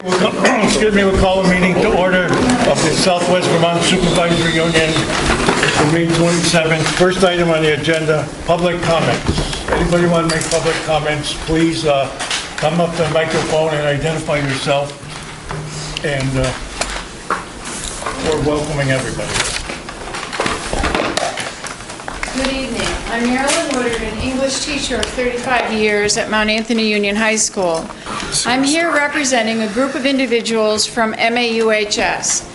Excuse me, we'll call a meeting to order of the Southwest Vermont Supervisory Union for May 27th. First item on the agenda, public comments. Anybody want to make public comments, please come up to the microphone and identify yourself. And we're welcoming everybody. Good evening. I'm Marilyn Woodard, an English teacher of 35 years at Mount Anthony Union High School. I'm here representing a group of individuals from MAUHS.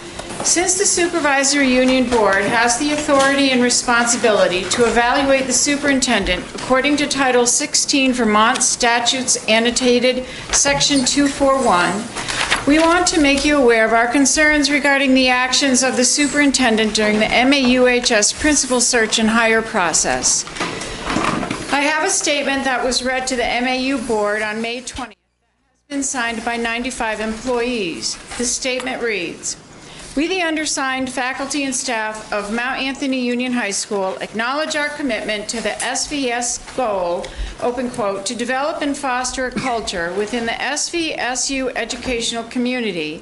Since the Supervisory Union Board has the authority and responsibility to evaluate the superintendent according to Title 16 Vermont Statutes Annotated Section 241, we want to make you aware of our concerns regarding the actions of the superintendent during the MAUHS principal search and hire process. I have a statement that was read to the MAU board on May 20th that has been signed by 95 employees. The statement reads, "We, the undersigned faculty and staff of Mount Anthony Union High School, acknowledge our commitment to the SVS goal, open quote, to develop and foster a culture within the SVSU educational community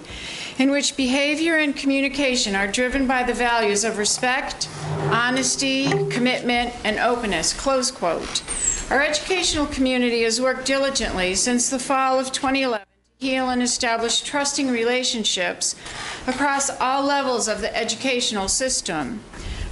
in which behavior and communication are driven by the values of respect, honesty, commitment, and openness," close quote. Our educational community has worked diligently since the fall of 2011 to heal and establish trusting relationships across all levels of the educational system.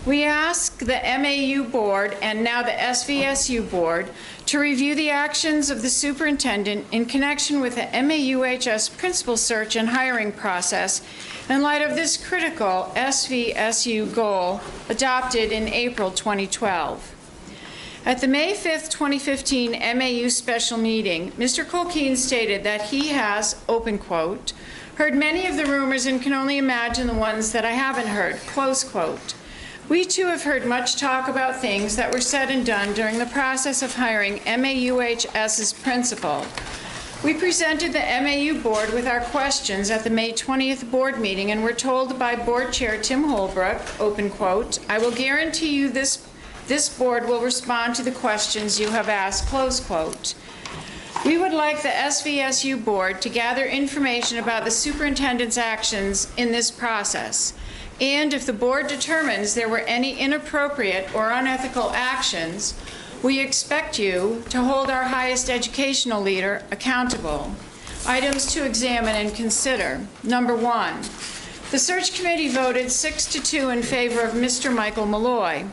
We ask the MAU board and now the SVSU board to review the actions of the superintendent in connection with the MAUHS principal search and hiring process in light of this critical SVSU goal adopted in April 2012. At the May 5th, 2015 MAU special meeting, Mr. Colquhoun stated that he has, open quote, heard many of the rumors and can only imagine the ones that I haven't heard, close quote. We too have heard much talk about things that were said and done during the process of hiring MAUHS's principal. We presented the MAU board with our questions at the May 20th board meeting and were told by board chair Tim Holbrook, open quote, "I will guarantee you this board will respond to the questions you have asked," close quote. We would like the SVSU board to gather information about the superintendent's actions in this process. And if the board determines there were any inappropriate or unethical actions, we expect you to hold our highest educational leader accountable. Items to examine and consider. Number one, the search committee voted 6-2 in favor of Mr. Michael Malloy.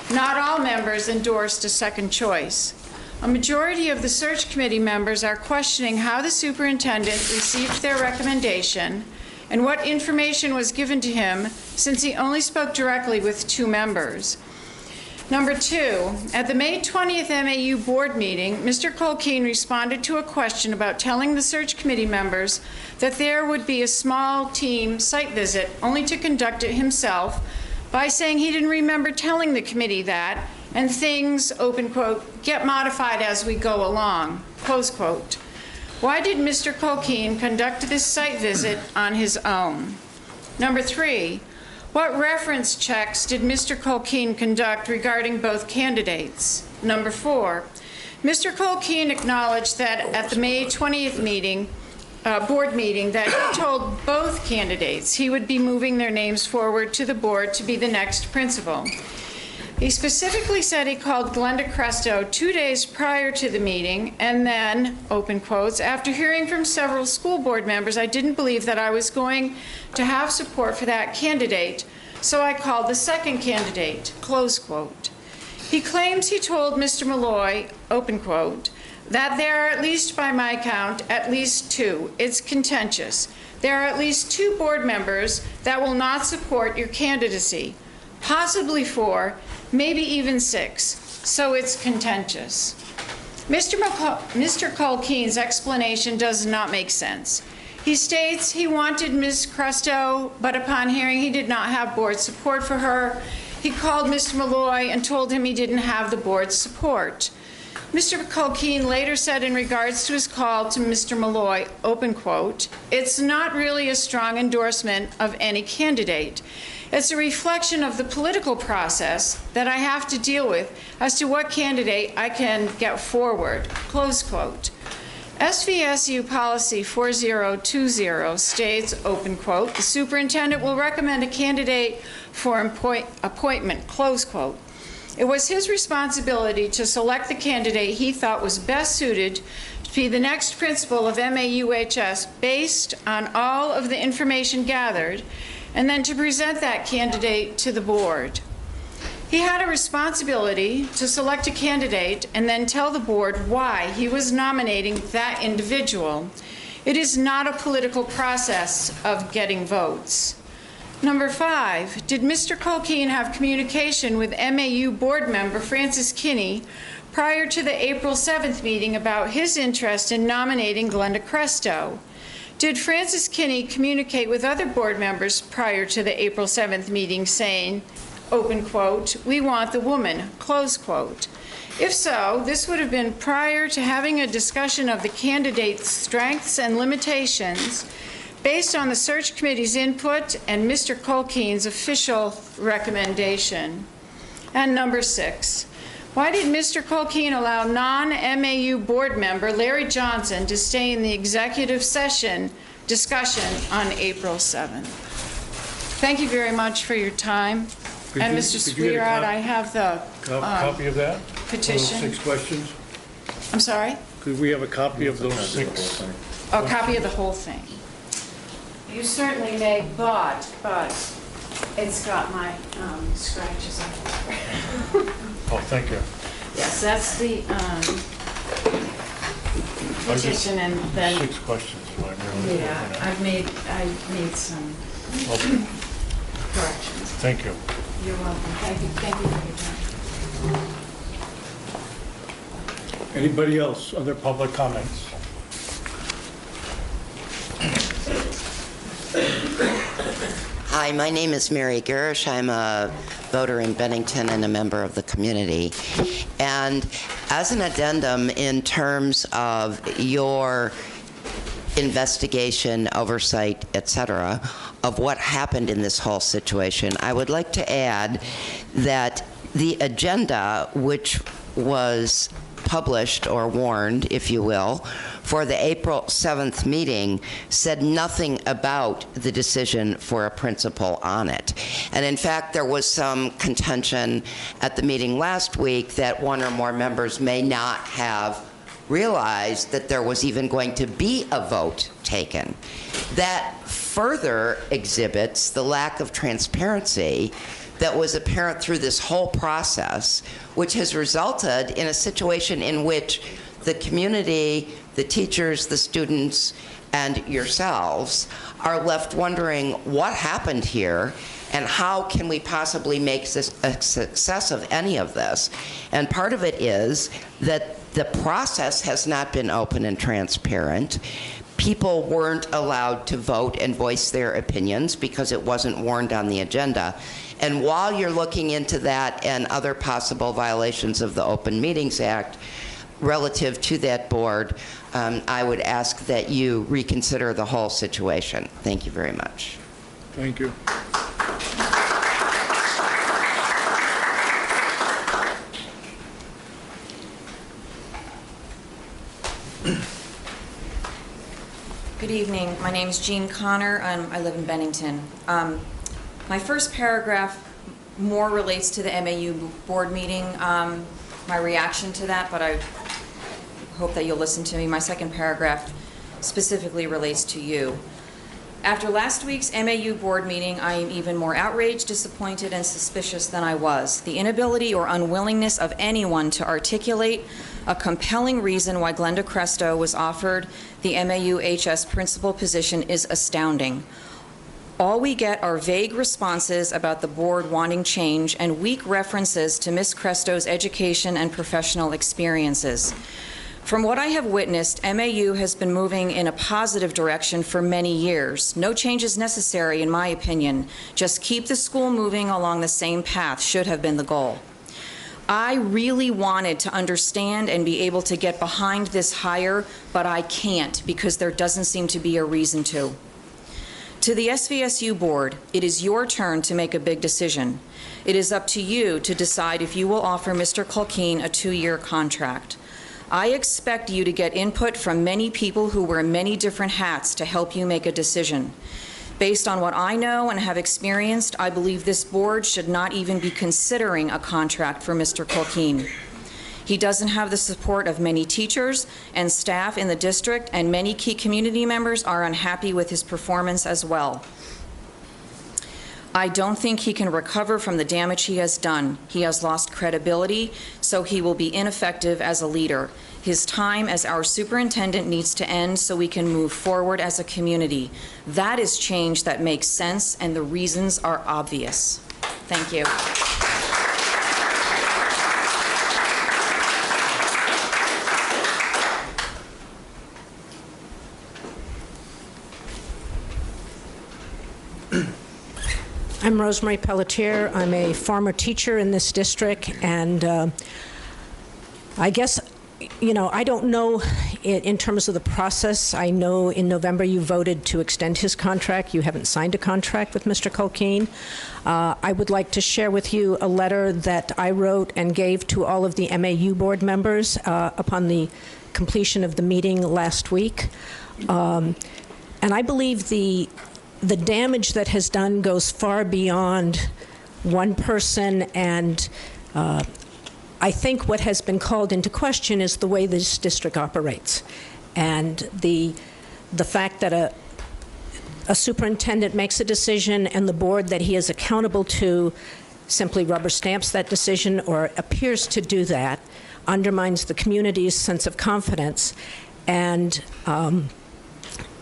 Not all members endorsed a second choice. A majority of the search committee members are questioning how the superintendent received their recommendation and what information was given to him since he only spoke directly with 2 members. Number two, at the May 20th MAU board meeting, Mr. Colquhoun responded to a question about telling the search committee members that there would be a small team site visit only to conduct it himself by saying he didn't remember telling the committee that, and things, open quote, get modified as we go along, close quote. Why did Mr. Colquhoun conduct this site visit on his own? Number three, what reference checks did Mr. Colquhoun conduct regarding both candidates? Number four, Mr. Colquhoun acknowledged that at the May 20th meeting, board meeting, that he told both candidates he would be moving their names forward to the board to be the next principal. He specifically said he called Glenda Cresto 2 days prior to the meeting, and then, open quotes, after hearing from several school board members, I didn't believe that I was going to have support for that candidate, so I called the second candidate, close quote. He claims he told Mr. Malloy, open quote, that there are at least, by my count, at least 2. It's contentious. There are at least 2 board members that will not support your candidacy, possibly 4, maybe even 6, so it's contentious. Mr. Colquhoun's explanation does not make sense. He states he wanted Ms. Cresto, but upon hearing he did not have board support for her, he called Mr. Malloy and told him he didn't have the board's support. Mr. Colquhoun later said in regards to his call to Mr. Malloy, open quote, "It's not really a strong endorsement of any candidate. It's a reflection of the political process that I have to deal with as to what candidate I can get forward," close quote. SVSU Policy 4020 states, open quote, "The superintendent will recommend a candidate for appointment," close quote. It was his responsibility to select the candidate he thought was best suited to be the next principal of MAUHS based on all of the information gathered, and then to present that candidate to the board. He had a responsibility to select a candidate and then tell the board why he was nominating that individual. It is not a political process of getting votes. Number 5, did Mr. Colquhoun have communication with MAU board member Francis Kinney prior to the April 7th meeting about his interest in nominating Glenda Cresto? Did Francis Kinney communicate with other board members prior to the April 7th meeting saying, open quote, "We want the woman," close quote? If so, this would have been prior to having a discussion of the candidate's strengths and limitations based on the search committee's input and Mr. Colquhoun's official recommendation. And number 6, why did Mr. Colquhoun allow non-MAU board member Larry Johnson to stay in the executive session discussion on April 7th? Thank you very much for your time. And Mr. Sweetheart, I have the Copy of that? petition. Those 6 questions? I'm sorry? Could we have a copy of those 6? A copy of the whole thing. You certainly may, but it's got my scratches on it. Oh, thank you. Yes, that's the petition, and then 6 questions. So I'm really I made some Okay, corrections. thank you. You're welcome. Thank you for your time. Anybody else, other public comments? Hi, my name is Mary Garish. I'm a voter in Bennington and a member of the community. And as an addendum in terms of your investigation, oversight, etc., of what happened in this whole situation, I would like to add that the agenda, which was published or warned, if you will, for the April 7th meeting, said nothing about the decision for a principal on it. And in fact, there was some contention at the meeting last week that one or more members may not have realized that there was even going to be a vote taken. That further exhibits the lack of transparency that was apparent through this whole process, which has resulted in a situation in which the community, the teachers, the students, and yourselves are left wondering what happened here and how can we possibly make this a success of any of this. And part of it is that the process has not been open and transparent. People weren't allowed to vote and voice their opinions because it wasn't warned on the agenda. And while you're looking into that and other possible violations of the Open Meetings Act relative to that board, I would ask that you reconsider the whole situation. Thank you very much. Thank you. Good evening. My name is Jean Connor. I live in Bennington. My first paragraph more relates to the MAU board meeting, my reaction to that, but I hope that you'll listen to me. My second paragraph specifically relates to you. After last week's MAU board meeting, I am even more outraged, disappointed, and suspicious than I was. The inability or unwillingness of anyone to articulate a compelling reason why Glenda Cresto was offered the MAUHS principal position is astounding. All we get are vague responses about the board wanting change and weak references to Ms. Cresto's education and professional experiences. From what I have witnessed, MAU has been moving in a positive direction for many years. No change is necessary, in my opinion. Just keep the school moving along the same path should have been the goal. I really wanted to understand and be able to get behind this hire, but I can't because there doesn't seem to be a reason to. To the SVSU Board, it is your turn to make a big decision. It is up to you to decide if you will offer Mr. Colquhoun a 2-year contract. I expect you to get input from many people who wear many different hats to help you make a decision. Based on what I know and have experienced, I believe this board should not even be considering a contract for Mr. Culkeen. He doesn't have the support of many teachers and staff in the district, and many key community members are unhappy with his performance as well. I don't think he can recover from the damage he has done. He has lost credibility, so he will be ineffective as a leader. His time as our superintendent needs to end so we can move forward as a community. That is change that makes sense, and the reasons are obvious. Thank you. I'm Rosemary Pelletier. I'm a former teacher in this district, and I guess, you know, I don't know in terms of the process. I know in November you voted to extend his contract. You haven't signed a contract with Mr. Culkeen. I would like to share with you a letter that I wrote and gave to all of the MAU board members upon the completion of the meeting last week. And I believe the damage that has done goes far beyond one person, and I think what has been called into question is the way this district operates, and the fact that a superintendent makes a decision and the board that he is accountable to simply rubber stamps that decision or appears to do that undermines the community's sense of confidence.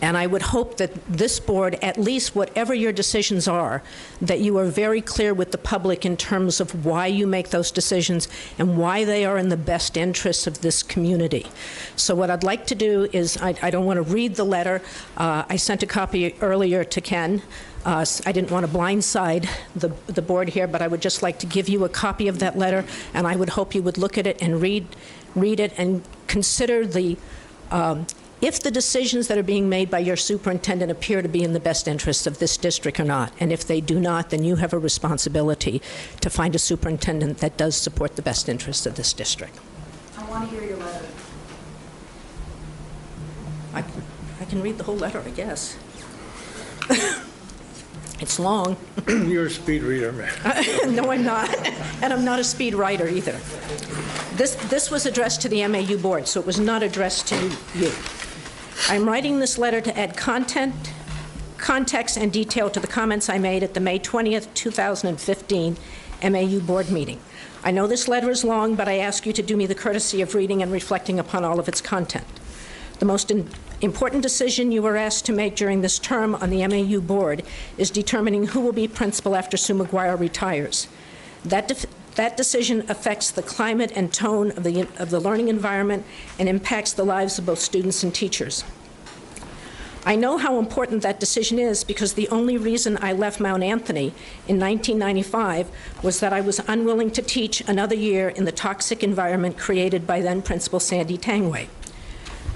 And I would hope that this board, at least whatever your decisions are, that you are very clear with the public in terms of why you make those decisions and why they are in the best interests of this community. So what I'd like to do is, I don't want to read the letter. I sent a copy earlier to Ken. I didn't want to blindside the board here, but I would just like to give you a copy of that letter, and I would hope you would look at it and read it and consider if the decisions that are being made by your superintendent appear to be in the best interest of this district or not. And if they do not, then you have a responsibility to find a superintendent that does support the best interests of this district. I want to hear your letter. I can read the whole letter, I guess. It's long. You're a speed reader, man. No, I'm not. And I'm not a speed writer either. This was addressed to the MAU board, so it was not addressed to you. I'm writing this letter to add context, and detail to the comments I made at the May 20th, 2015 MAU board meeting. I know this letter is long, but I ask you to do me the courtesy of reading and reflecting upon all of its content. The most important decision you were asked to make during this term on the MAU board is determining who will be principal after Sue McGuire retires. That decision affects the climate and tone of the learning environment and impacts the lives of both students and teachers. I know how important that decision is because the only reason I left Mount Anthony in 1995 was that I was unwilling to teach another year in the toxic environment created by then Principal Sandy Tangway.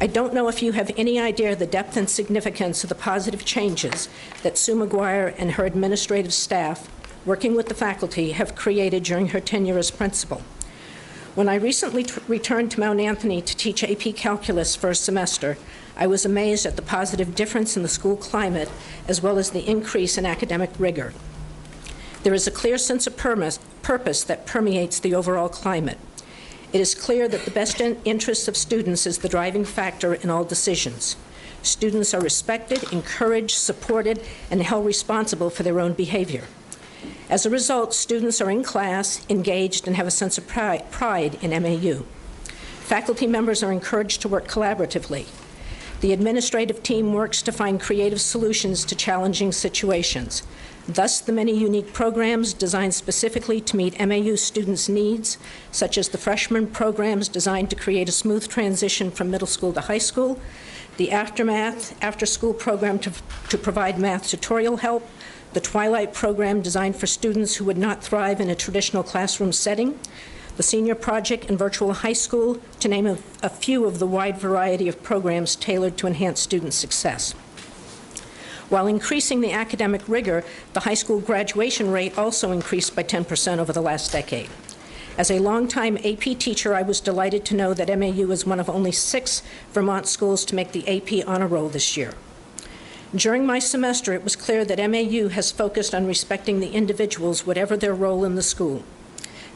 I don't know if you have any idea the depth and significance of the positive changes that Sue McGuire and her administrative staff, working with the faculty, have created during her tenure as principal. When I recently returned to Mount Anthony to teach AP Calculus for a semester, I was amazed at the positive difference in the school climate as well as the increase in academic rigor. There is a clear sense of purpose that permeates the overall climate. It is clear that the best interests of students is the driving factor in all decisions. Students are respected, encouraged, supported, and held responsible for their own behavior. As a result, students are in class, engaged, and have a sense of pride in MAU. Faculty members are encouraged to work collaboratively. The administrative team works to find creative solutions to challenging situations. Thus, the many unique programs designed specifically to meet MAU students' needs, such as the freshman programs designed to create a smooth transition from middle school to high school, the after-school program to provide math tutorial help, the Twilight program designed for students who would not thrive in a traditional classroom setting, the Senior Project and Virtual High School, to name a few of the wide variety of programs tailored to enhance student success. While increasing the academic rigor, the high school graduation rate also increased by 10% over the last decade. As a longtime AP teacher, I was delighted to know that MAU is one of only 6 Vermont schools to make the AP honor roll this year. During my semester, it was clear that MAU has focused on respecting the individuals, whatever their role in the school.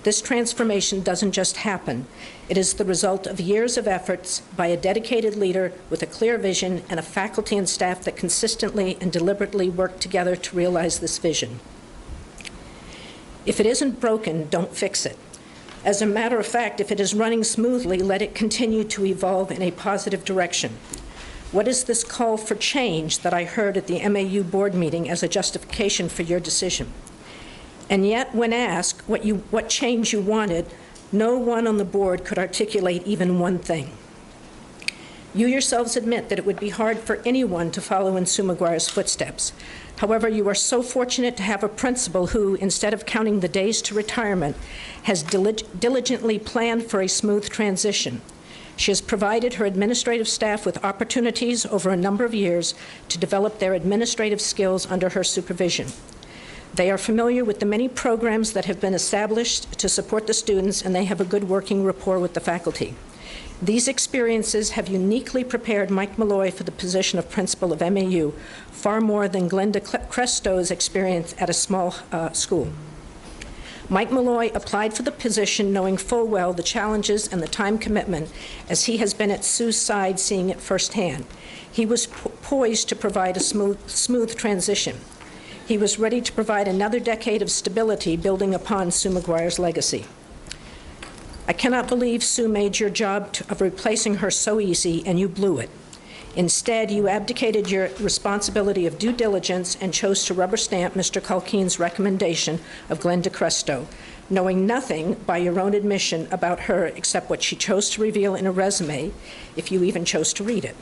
This transformation doesn't just happen. It is the result of years of efforts by a dedicated leader with a clear vision and a faculty and staff that consistently and deliberately work together to realize this vision. If it isn't broken, don't fix it. As a matter of fact, if it is running smoothly, let it continue to evolve in a positive direction. What is this call for change that I heard at the MAU board meeting as a justification for your decision? And yet, when asked what change you wanted, no one on the board could articulate even one thing. You yourselves admit that it would be hard for anyone to follow in Sue McGuire's footsteps. However, you are so fortunate to have a principal who, instead of counting the days to retirement, has diligently planned for a smooth transition. She has provided her administrative staff with opportunities over a number of years to develop their administrative skills under her supervision. They are familiar with the many programs that have been established to support the students, and they have a good working rapport with the faculty. These experiences have uniquely prepared Mike Malloy for the position of principal of MAU, far more than Glenda Cresto's experience at a small school. Mike Malloy applied for the position knowing full well the challenges and the time commitment, as he has been at Sue's side seeing it firsthand. He was poised to provide a smooth transition. He was ready to provide another decade of stability building upon Sue McGuire's legacy. I cannot believe Sue made your job of replacing her so easy, and you blew it. Instead, you abdicated your responsibility of due diligence and chose to rubber stamp Mr. Culkeen's recommendation of Glenda Cresto, knowing nothing, by your own admission, about her except what she chose to reveal in a resume, if you even chose to read it.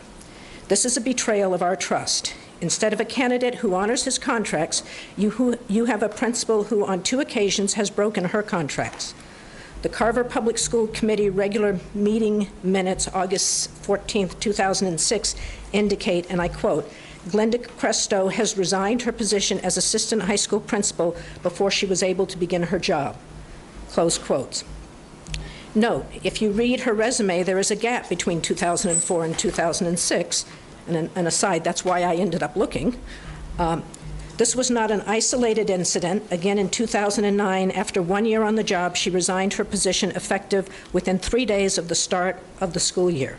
This is a betrayal of our trust. Instead of a candidate who honors his contracts, you have a principal who on 2 occasions has broken her contracts. The Carver Public School Committee regular meeting minutes, August 14, 2006, indicate, and I quote, Glenda Cresto has resigned her position as assistant high school principal before she was able to begin her job. Close quotes. Note, if you read her resume, there is a gap between 2004 and 2006, and an aside, that's why I ended up looking. This was not an isolated incident. Again, in 2009, after 1 year on the job, she resigned her position effective within 3 days of the start of the school year.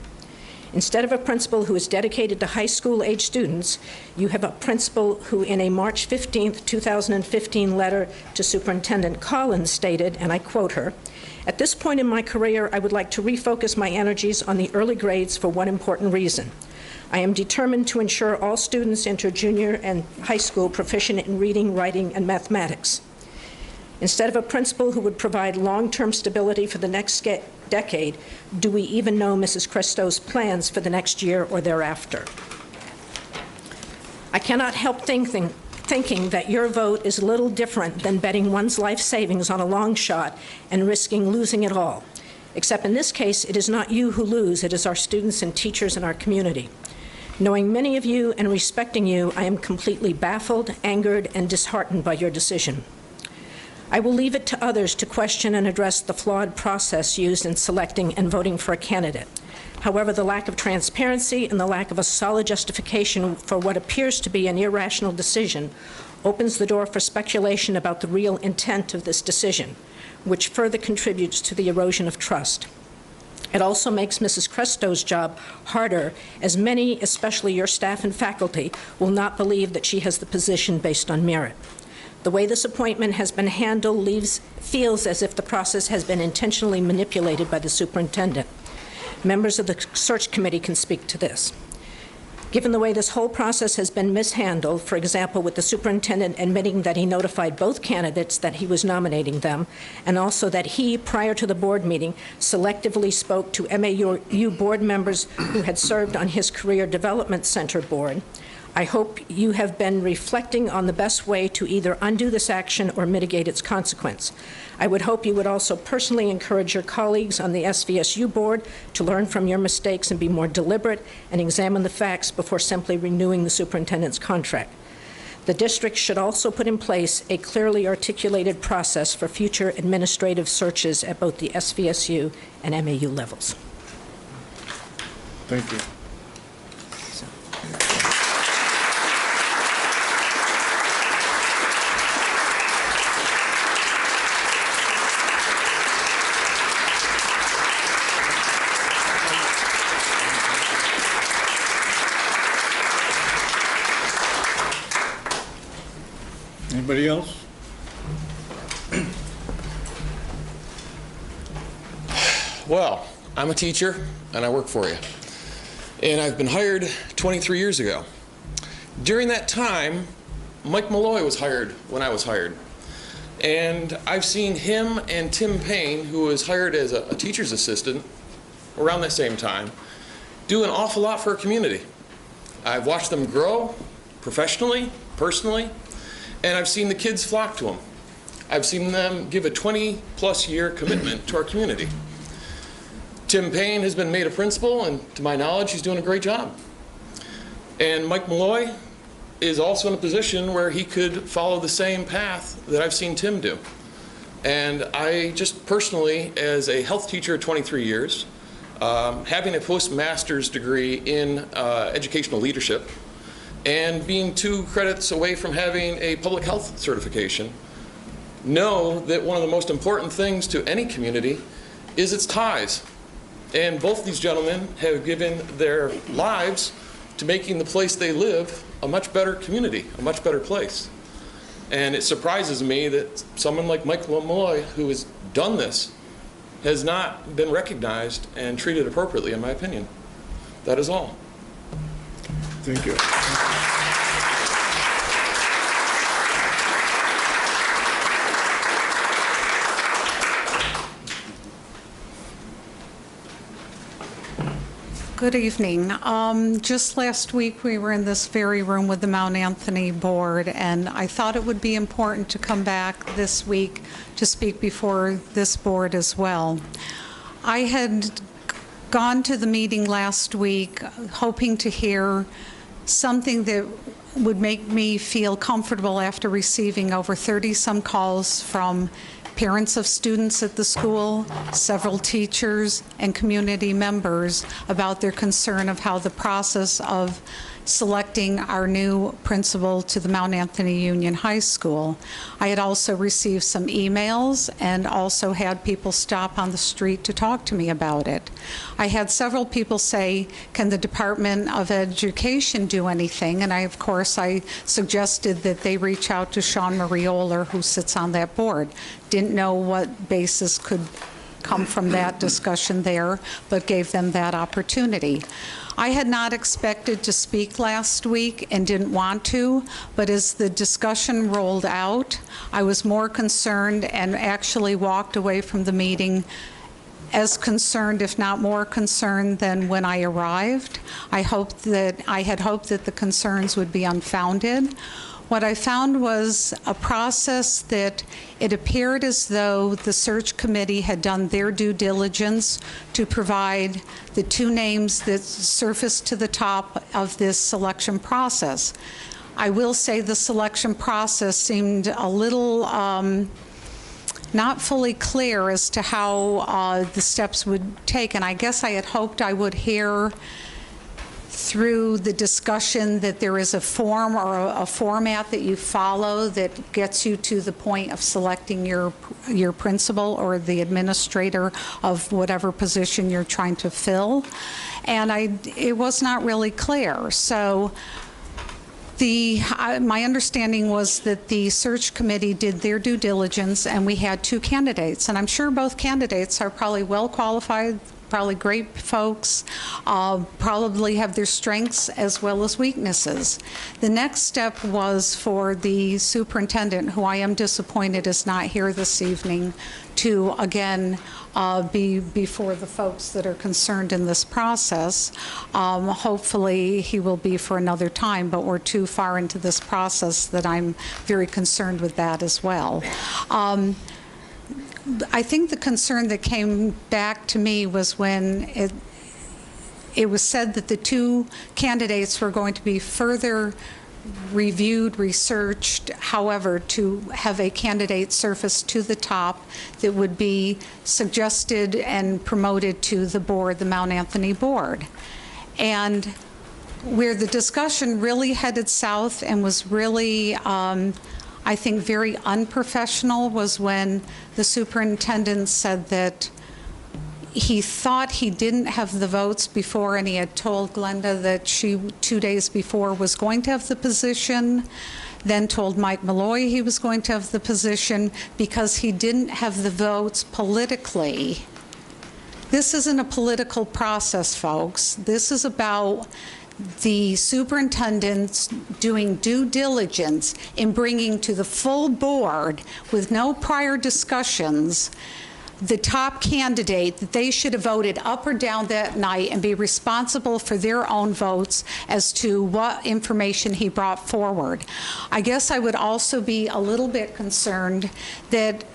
Instead of a principal who is dedicated to high school-age students, you have a principal who, in a March 15, 2015 letter to Superintendent Collins, stated, and I quote her, "At this point in my career, I would like to refocus my energies on the early grades for one important reason. I am determined to ensure all students enter junior and high school proficient in reading, writing, and mathematics." Instead of a principal who would provide long-term stability for the next decade, do we even know Mrs. Cresto's plans for the next year or thereafter? I cannot help thinking that your vote is little different than betting one's life savings on a long shot and risking losing it all. Except in this case, it is not you who lose, it is our students and teachers in our community. Knowing many of you and respecting you, I am completely baffled, angered, and disheartened by your decision. I will leave it to others to question and address the flawed process used in selecting and voting for a candidate. However, the lack of transparency and the lack of a solid justification for what appears to be an irrational decision opens the door for speculation about the real intent of this decision, which further contributes to the erosion of trust. It also makes Mrs. Cresto's job harder, as many, especially your staff and faculty, will not believe that she has the position based on merit. The way this appointment has been handled feels as if the process has been intentionally manipulated by the superintendent. Members of the search committee can speak to this. Given the way this whole process has been mishandled, for example, with the superintendent admitting that he notified both candidates that he was nominating them, and also that he, prior to the board meeting, selectively spoke to MAU board members who had served on his Career Development Center board, I hope you have been reflecting on the best way to either undo this action or mitigate its consequence. I would hope you would also personally encourage your colleagues on the SVSU board to learn from your mistakes and be more deliberate and examine the facts before simply renewing the superintendent's contract. The district should also put in place a clearly articulated process for future administrative searches at both the SVSU and MAU levels. Thank you. Anybody else? Well, I'm a teacher and I work for you. And I've been hired 23 years ago. During that time, Mike Malloy was hired when I was hired. And I've seen him and Tim Payne, who was hired as a teacher's assistant around that same time, do an awful lot for our community. I've watched them grow professionally, personally, and I've seen the kids flock to them. I've seen them give a 20-plus year commitment to our community. Tim Payne has been made a principal, and to my knowledge, he's doing a great job. And Mike Malloy is also in a position where he could follow the same path that I've seen Tim do. And I just personally, as a health teacher of 23 years, having a postmaster's degree in educational leadership, and being 2 credits away from having a public health certification, know that one of the most important things to any community is its ties. And both these gentlemen have given their lives to making the place they live a much better community, a much better place. And it surprises me that someone like Mike Malloy, who has done this, has not been recognized and treated appropriately, in my opinion. That is all. Thank you. Good evening. Just last week we were in this very room with the Mount Anthony Board, and I thought it would be important to come back this week to speak before this board as well. I had gone to the meeting last week hoping to hear something that would make me feel comfortable after receiving over 30-some calls from parents of students at the school, several teachers, and community members about their concern of how the process of selecting our new principal to the Mount Anthony Union High School. I had also received some emails and also had people stop on the street to talk to me about it. I had several people say, can the Department of Education do anything? And of course, I suggested that they reach out to Sean Mariola, who sits on that board. Didn't know what basis could come from that discussion there, but gave them that opportunity. I had not expected to speak last week and didn't want to, but as the discussion rolled out, I was more concerned and actually walked away from the meeting as concerned, if not more concerned, than when I arrived. I had hoped that the concerns would be unfounded. What I found was a process that it appeared as though the search committee had done their due diligence to provide the 2 names that surfaced to the top of this selection process. I will say the selection process seemed a little not fully clear as to how the steps would take, and I guess I had hoped I would hear through the discussion that there is a form or a format that you follow that gets you to the point of selecting your principal or the administrator of whatever position you're trying to fill. And it was not really clear. So my understanding was that the search committee did their due diligence, and we had 2 candidates. And I'm sure both candidates are probably well qualified, probably great folks, probably have their strengths as well as weaknesses. The next step was for the superintendent, who I am disappointed is not here this evening, to again be before the folks that are concerned in this process. Hopefully he will be for another time, but we're too far into this process that I'm very concerned with that as well. I think the concern that came back to me was when it was said that the 2 candidates were going to be further reviewed, researched, however, to have a candidate surface to the top that would be suggested and promoted to the board, the Mount Anthony Board. And where the discussion really headed south and was really, I think, very unprofessional was when the superintendent said that he thought he didn't have the votes before, and he had told Glenda that she, 2 days before, was going to have the position, then told Mike Malloy he was going to have the position because he didn't have the votes politically. This isn't a political process, folks. This is about the superintendents doing due diligence in bringing to the full board, with no prior discussions, the top candidate that they should have voted up or down that night and be responsible for their own votes as to what information he brought forward. I guess I would also be a little bit concerned that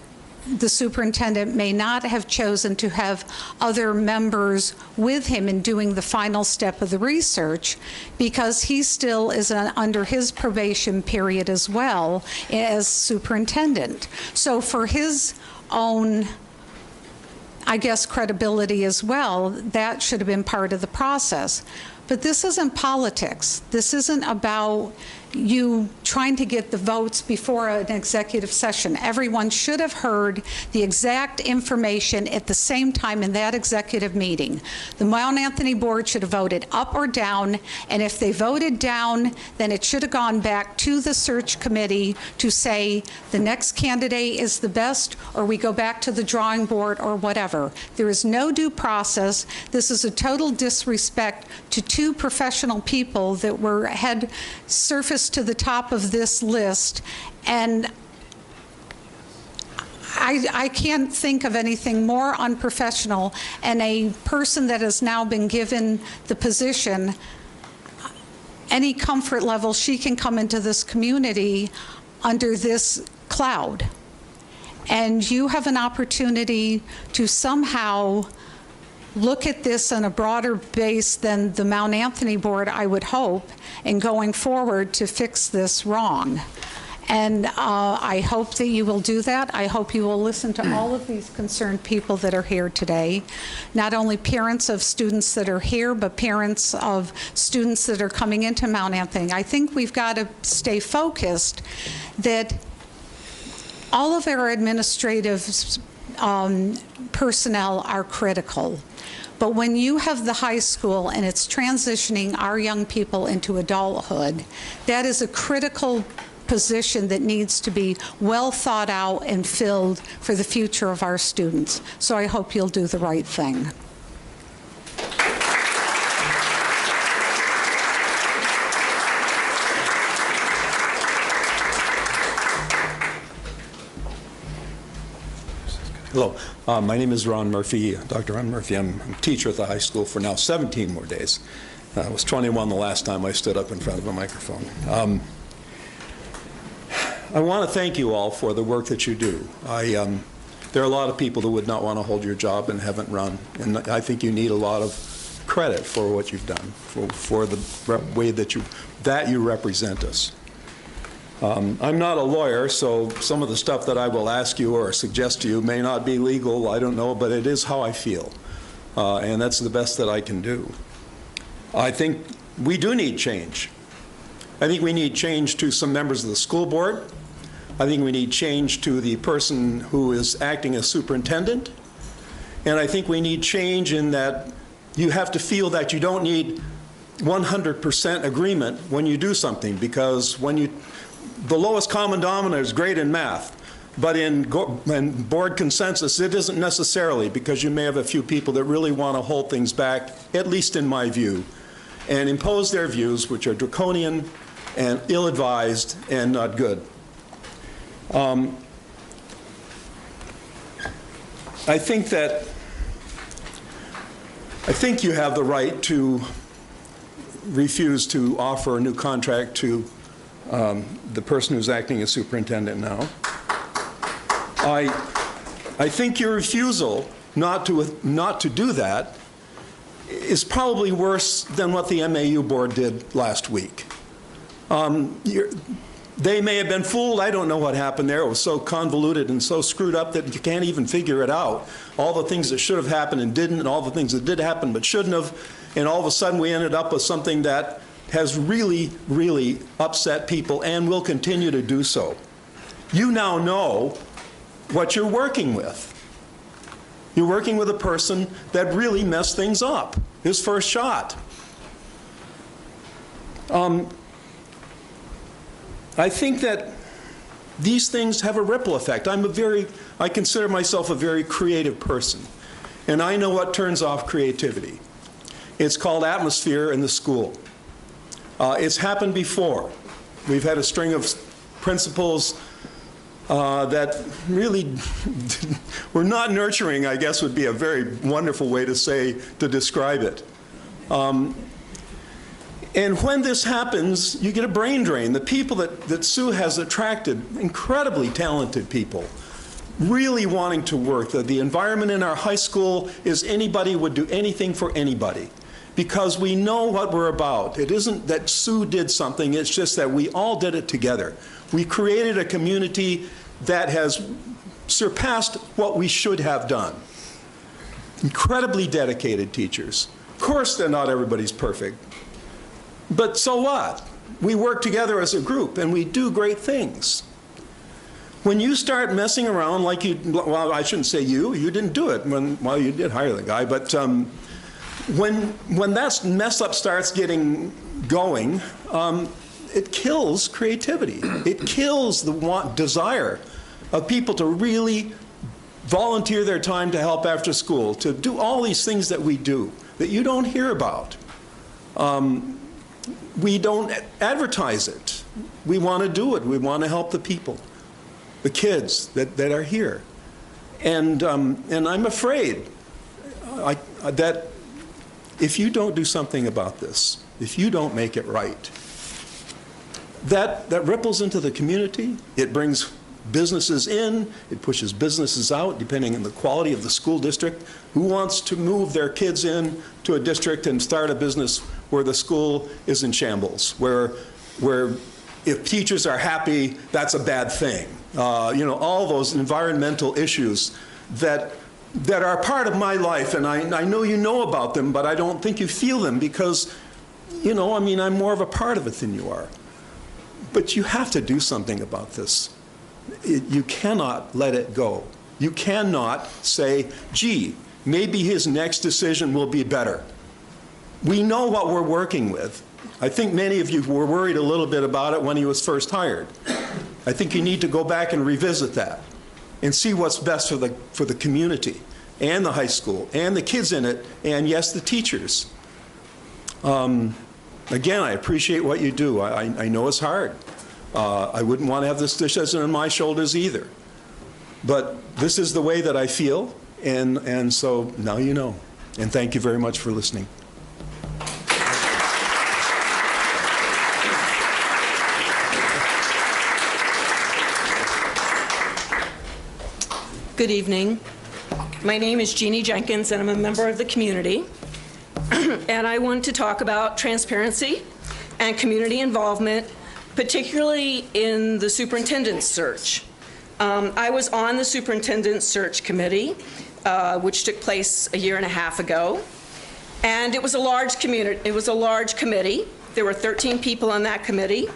the superintendent may not have chosen to have other members with him in doing the final step of the research, because he still is under his probation period as well as superintendent. So for his own, I guess, credibility as well, that should have been part of the process. But this isn't politics. This isn't about you trying to get the votes before an executive session. Everyone should have heard the exact information at the same time in that executive meeting. The Mount Anthony Board should have voted up or down, and if they voted down, then it should have gone back to the search committee to say the next candidate is the best, or we go back to the drawing board, or whatever. There is no due process. This is a total disrespect to two professional people that had surfaced to the top of this list, and I can't think of anything more unprofessional. And a person that has now been given the position, any comfort level she can come into this community under this cloud. And you have an opportunity to somehow look at this on a broader base than the Mount Anthony Board, I would hope, and going forward to fix this wrong. And I hope that you will do that. I hope you will listen to all of these concerned people that are here today, not only parents of students that are here, but parents of students that are coming into Mount Anthony. I think we've got to stay focused that all of our administrative personnel are critical. But when you have the high school and it's transitioning our young people into adulthood, that is a critical position that needs to be well thought out and filled for the future of our students. So I hope you'll do the right thing. Hello, my name is Ron Murphy, Dr. Ron Murphy. I'm a teacher at the high school for now 17 more days. I was 21 the last time I stood up in front of a microphone. I want to thank you all for the work that you do. There are a lot of people that would not want to hold your job and haven't run, and I think you need a lot of credit for what you've done, for the way that you represent us. I'm not a lawyer, so some of the stuff that I will ask you or suggest to you may not be legal, I don't know, but it is how I feel. And that's the best that I can do. I think we do need change. I think we need change to some members of the school board. I think we need change to the person who is acting as superintendent. And I think we need change in that you have to feel that you don't need 100% agreement when you do something, because the lowest common denominator is great in math, but in board consensus, it isn't necessarily, because you may have a few people that really want to hold things back, at least in my view, and impose their views, which are draconian and ill-advised and not good. I think you have the right to refuse to offer a new contract to the person who's acting as superintendent now. I think your refusal not to do that is probably worse than what the MAU board did last week. They may have been fooled. I don't know what happened there. It was so convoluted and so screwed up that you can't even figure it out. All the things that should have happened and didn't, and all the things that did happen but shouldn't have, and all of a sudden we ended up with something that has really, really upset people and will continue to do so. You now know what you're working with. You're working with a person that really messed things up, his first shot. I think that these things have a ripple effect. I consider myself a very creative person, and I know what turns off creativity. It's called atmosphere in the school. It's happened before. We've had a string of principals that really were not nurturing, I guess would be a very wonderful way to describe it. And when this happens, you get a brain drain. The people that Sue has attracted, incredibly talented people, really wanting to work. The environment in our high school is anybody would do anything for anybody, because we know what we're about. It isn't that Sue did something, it's just that we all did it together. We created a community that has surpassed what we should have done. Incredibly dedicated teachers. Of course, not everybody's perfect. But so what? We work together as a group and we do great things. When you start messing around like well, I shouldn't say you didn't do it. Well, you did hire the guy, but when that mess up starts getting going, it kills creativity. It kills the desire of people to really volunteer their time to help after school, to do all these things that we do that you don't hear about. We don't advertise it. We want to do it. We want to help the people, the kids that are here. And I'm afraid that if you don't do something about this, if you don't make it right, that ripples into the community. It brings businesses in, it pushes businesses out, depending on the quality of the school district. Who wants to move their kids in to a district and start a business where the school is in shambles, where if teachers are happy, that's a bad thing? All those environmental issues that are part of my life, and I know you know about them, but I don't think you feel them because, I'm more of a part of it than you are. But you have to do something about this. You cannot let it go. You cannot say, gee, maybe his next decision will be better. We know what we're working with. I think many of you were worried a little bit about it when he was first hired. I think you need to go back and revisit that and see what's best for the community and the high school and the kids in it and, yes, the teachers. Again, I appreciate what you do. I know it's hard. I wouldn't want to have this decision on my shoulders either. But this is the way that I feel, and so now you know. And thank you very much for listening. Good evening. My name is Jeannie Jenkins, and I'm a member of the community. And I want to talk about transparency and community involvement, particularly in the superintendent's search. I was on the superintendent's search committee, which took place a year and a half ago. And it was a large community. It was a large committee. There were 13 people on that committee: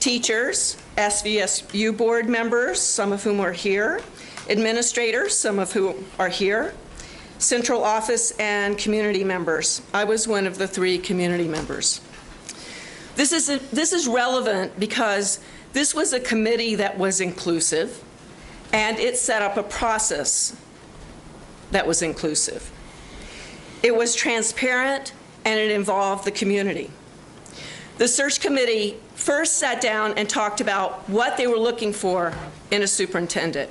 teachers, SVSU board members, some of whom are here, administrators, some of whom are here, central office, and community members. I was one of the 3 community members. This is relevant because this was a committee that was inclusive, and it set up a process that was inclusive. It was transparent, and it involved the community. The search committee first sat down and talked about what they were looking for in a superintendent.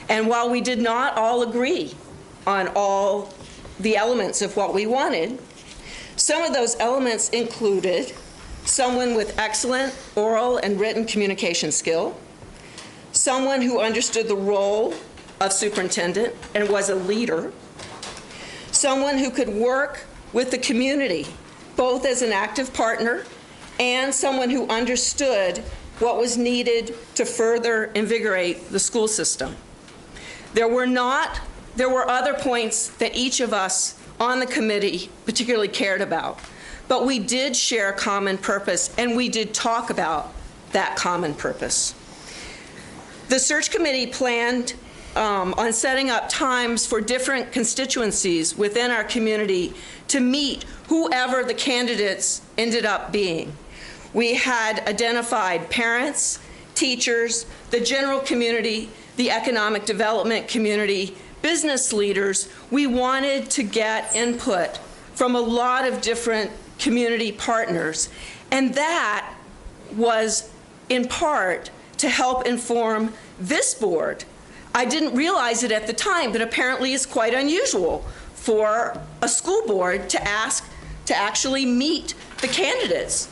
And while we did not all agree on all the elements of what we wanted, some of those elements included someone with excellent oral and written communication skill, someone who understood the role of superintendent and was a leader, someone who could work with the community, both as an active partner and someone who understood what was needed to further invigorate the school system. There were other points that each of us on the committee particularly cared about, but we did share a common purpose, and we did talk about that common purpose. The search committee planned on setting up times for different constituencies within our community to meet whoever the candidates ended up being. We had identified parents, teachers, the general community, the economic development community, business leaders. We wanted to get input from a lot of different community partners, and that was in part to help inform this board. I didn't realize it at the time, but apparently it's quite unusual for a school board to ask to actually meet the candidates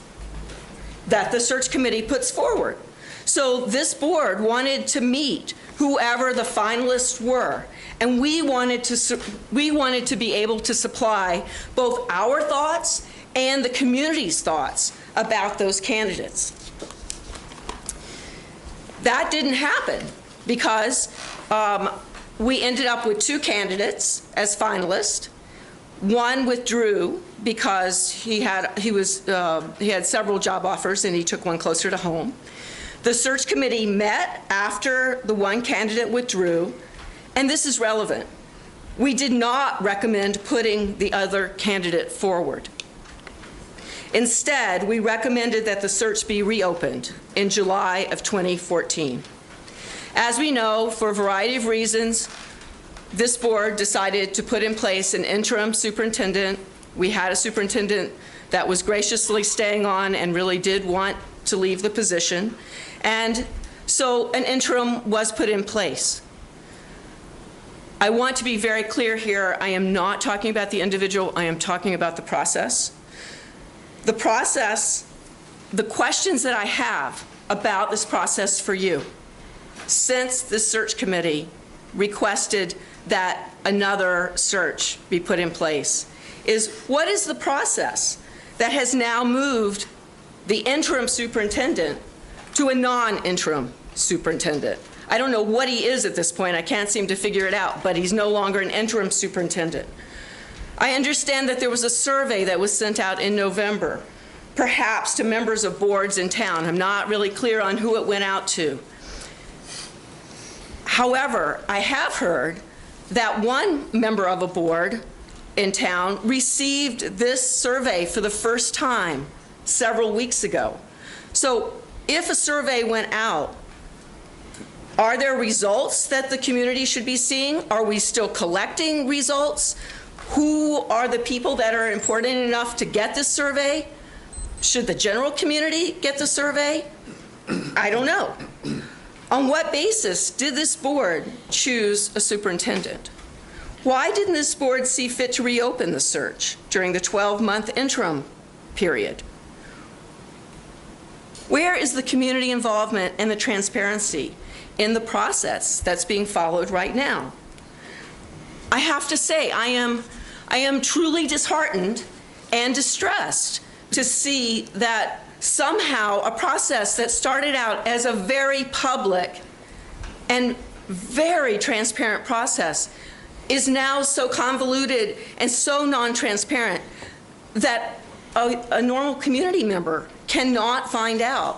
that the search committee puts forward. So this board wanted to meet whoever the finalists were, and we wanted to be able to supply both our thoughts and the community's thoughts about those candidates. That didn't happen because we ended up with 2 candidates as finalists. One withdrew because he had several job offers and he took one closer to home. The search committee met after the one candidate withdrew, and this is relevant. We did not recommend putting the other candidate forward. Instead, we recommended that the search be reopened in July of 2014. As we know, for a variety of reasons, this board decided to put in place an interim superintendent. We had a superintendent that was graciously staying on and really did want to leave the position. And so an interim was put in place. I want to be very clear here. I am not talking about the individual. I am talking about the process. The process, the questions that I have about this process for you, since the search committee requested that another search be put in place, is what is the process that has now moved the interim superintendent to a non-interim superintendent? I don't know what he is at this point. I can't seem to figure it out, but he's no longer an interim superintendent. I understand that there was a survey that was sent out in November, perhaps to members of boards in town. I'm not really clear on who it went out to. However, I have heard that one member of a board in town received this survey for the first time several weeks ago. So if a survey went out, are there results that the community should be seeing? Are we still collecting results? Who are the people that are important enough to get this survey? Should the general community get the survey? I don't know. On what basis did this board choose a superintendent? Why didn't this board see fit to reopen the search during the 12-month interim period? Where is the community involvement and the transparency in the process that's being followed right now? I have to say, I am truly disheartened and distressed to see that somehow a process that started out as a very public and very transparent process is now so convoluted and so non-transparent that a normal community member cannot find out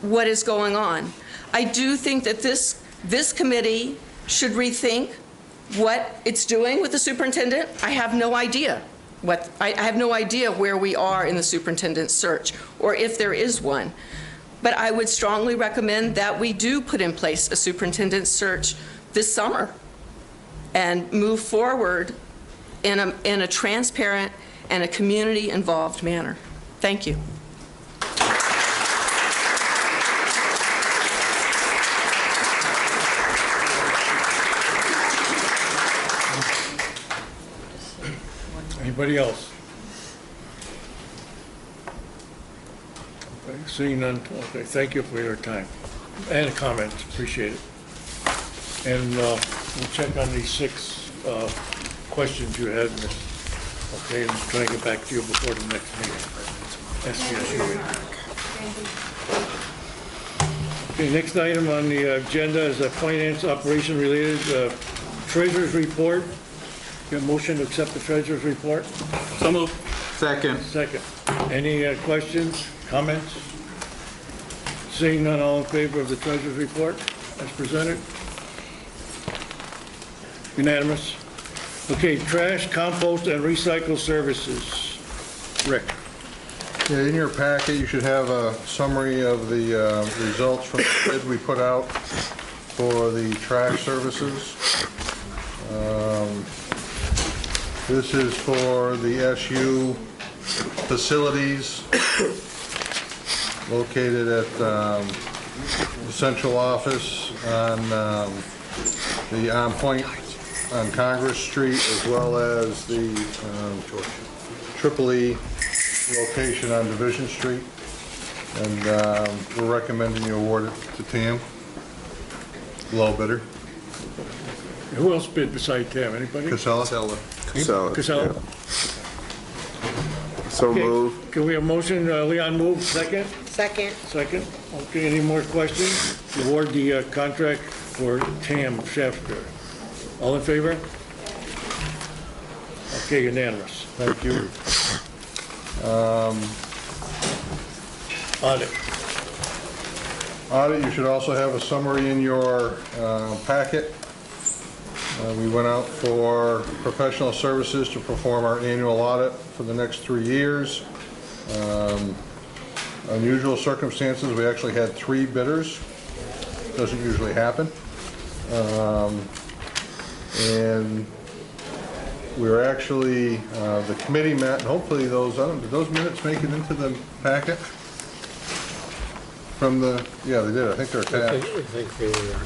what is going on. I do think that this committee should rethink what it's doing with the superintendent. I have no idea I have no idea where we are in the superintendent search or if there is one. But I would strongly recommend that we do put in place a superintendent search this summer and move forward in a transparent and a community involved manner. Thank you. Anybody else? Okay, seeing none, okay, thank you for your time and comments, appreciate it. And we'll check on these 6 questions you had, Ms. Okay, and try to get back to you before the next meeting. SVSU. Okay, next item on the agenda is a finance operation related treasurer's report. Your motion to accept the treasurer's report? So moved. Second. Second. Any questions, comments? Seeing none, all in favor of the treasurer's report as presented? Unanimous. Okay, trash, compost, and recycle services. Rick. Yeah, in your packet, you should have a summary of the results from the bid we put out for the trash services. This is for the SU facilities located at the central office on the On Point on Congress Street, as well as the Tripoli location on Division Street. And we're recommending you award it to TAM, low bidder. Who else bid beside Tam? Anybody? Casella? Casella? So Okay, moved. can we have motion, Leon moved, second? Second. Second. Okay, any more questions? Award the contract for TAM Shaftesbury. All in favor? Okay, unanimous. Thank you. Audit. Audit, you should also have a summary in your packet. We went out for professional services to perform our annual audit for the next 3 years. Unusual circumstances, we actually had 3 bidders. Doesn't usually happen. And we were actually, the committee met, and hopefully those, did those minutes make it into the packet? From the, yeah, they did, I think they're attached. I think they were.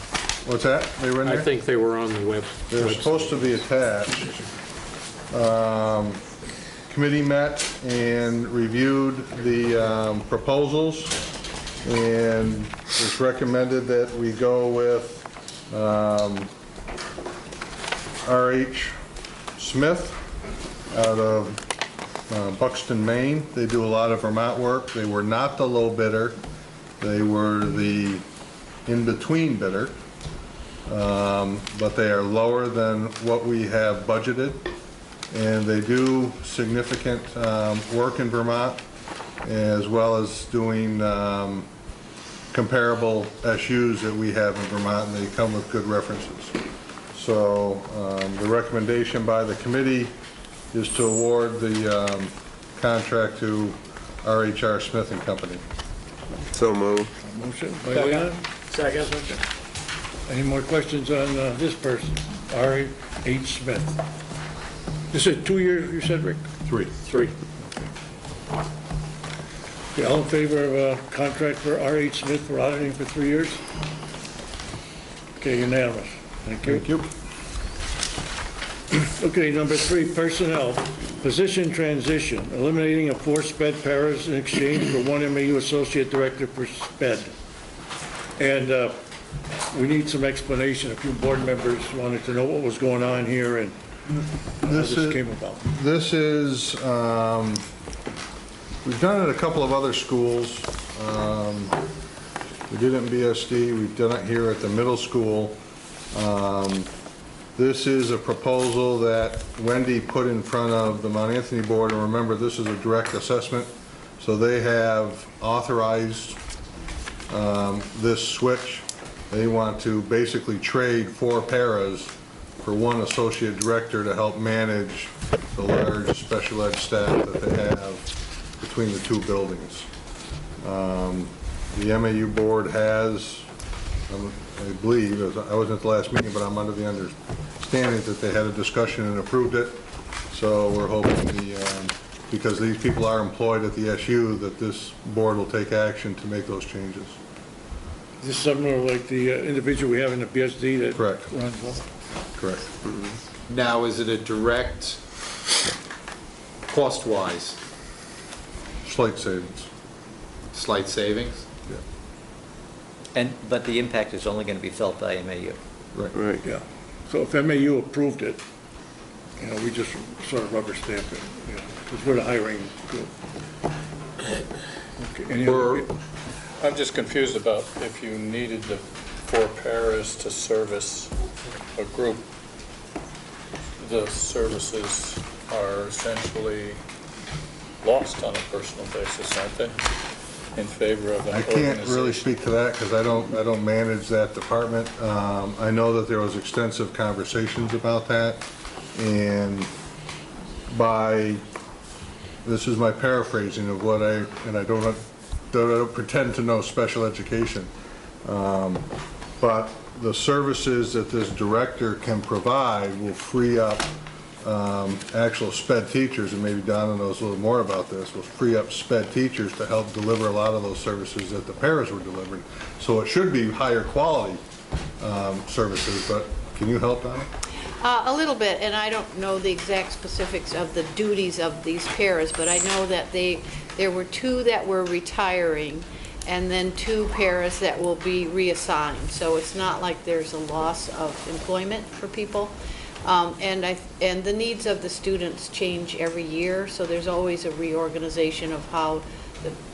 What's that? They were in there? I think they were on the web. They're supposed to be attached. Committee met and reviewed the proposals, and it's recommended that we go with R.H. Smith out of Buxton, Maine. They do a lot of Vermont work. They were not the low bidder. They were the in-between bidder. But they are lower than what we have budgeted, and they do significant work in Vermont, as well as doing comparable SUs that we have in Vermont, and they come with good references. So the recommendation by the committee is to award the contract to R.H.R. Smith and Company. So moved. Motion by Leon. Second. Any more questions on this person? R.H. Smith. This is 2 years, you said, Rick? 3. 3. Okay, all in favor of a contract for R.H. Smith for auditing for 3 years? Okay, unanimous. Thank you. Thank you. Okay, number 3, personnel. Position transition, eliminating of 4 sped paras in exchange for 1 MAU associate director for sped. And we need some explanation. A few board members wanted to know what was going on here and how this came about. This is, we've done it at a couple of other schools. We did it in BSD, we've done it here at the middle school. This is a proposal that Wendy put in front of the Mount Anthony Board, and remember, this is a direct assessment, so they have authorized this switch. They want to basically trade 4 paras for 1 associate director to help manage the large special ed staff that they have between the 2 buildings. The MAU board has, I believe, I wasn't at the last meeting, but I'm under the understanding that they had a discussion and approved it. So we're hoping because these people are employed at the SU, that this board will take action to make those changes. Is this similar like the individual we have in the BSD that Correct. runs well? Correct. Now, is it a direct, cost-wise, Slight savings. slight savings? But the impact is only going to be felt by MAU. Right. Yeah. So if MAU approved it, we just sort of rubber stamp it, because we're the hiring group. I'm just confused about if you needed the 4 paras to service a group, the services are essentially lost on a personal basis, aren't they? In favor of an I organization. can't really speak to that because I don't manage that department. I know that there was extensive conversations about that, and this is my paraphrasing of what and I don't pretend to know special education, but the services that this director can provide will free up actual SPED teachers, and maybe Donna knows a little more about this, will free up SPED teachers to help deliver a lot of those services that the paras were delivering. So it should be higher quality services, but can you help, Donna? A little bit, and I don't know the exact specifics of the duties of these paras, but I know that there were 2 that were retiring, and then 2 paras that will be reassigned. So it's not like there's a loss of employment for people. And the needs of the students change every year, so there's always a reorganization of how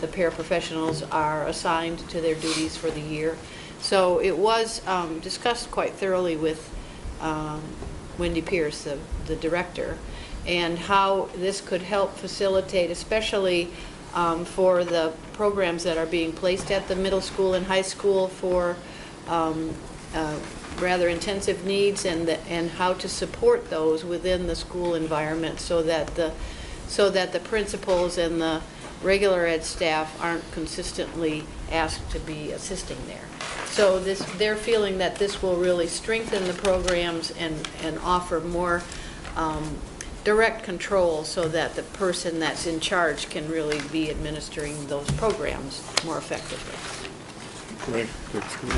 the paraprofessionals are assigned to their duties for the year. So it was discussed quite thoroughly with Wendy Pierce, the director, and how this could help facilitate, especially for the programs that are being placed at the middle school and high school for rather intensive needs, and how to support those within the school environment so that the principals and the regular ed staff aren't consistently asked to be assisting there. So they're feeling that this will really strengthen the programs and offer more direct control so that the person that's in charge can really be administering those programs more effectively. Great.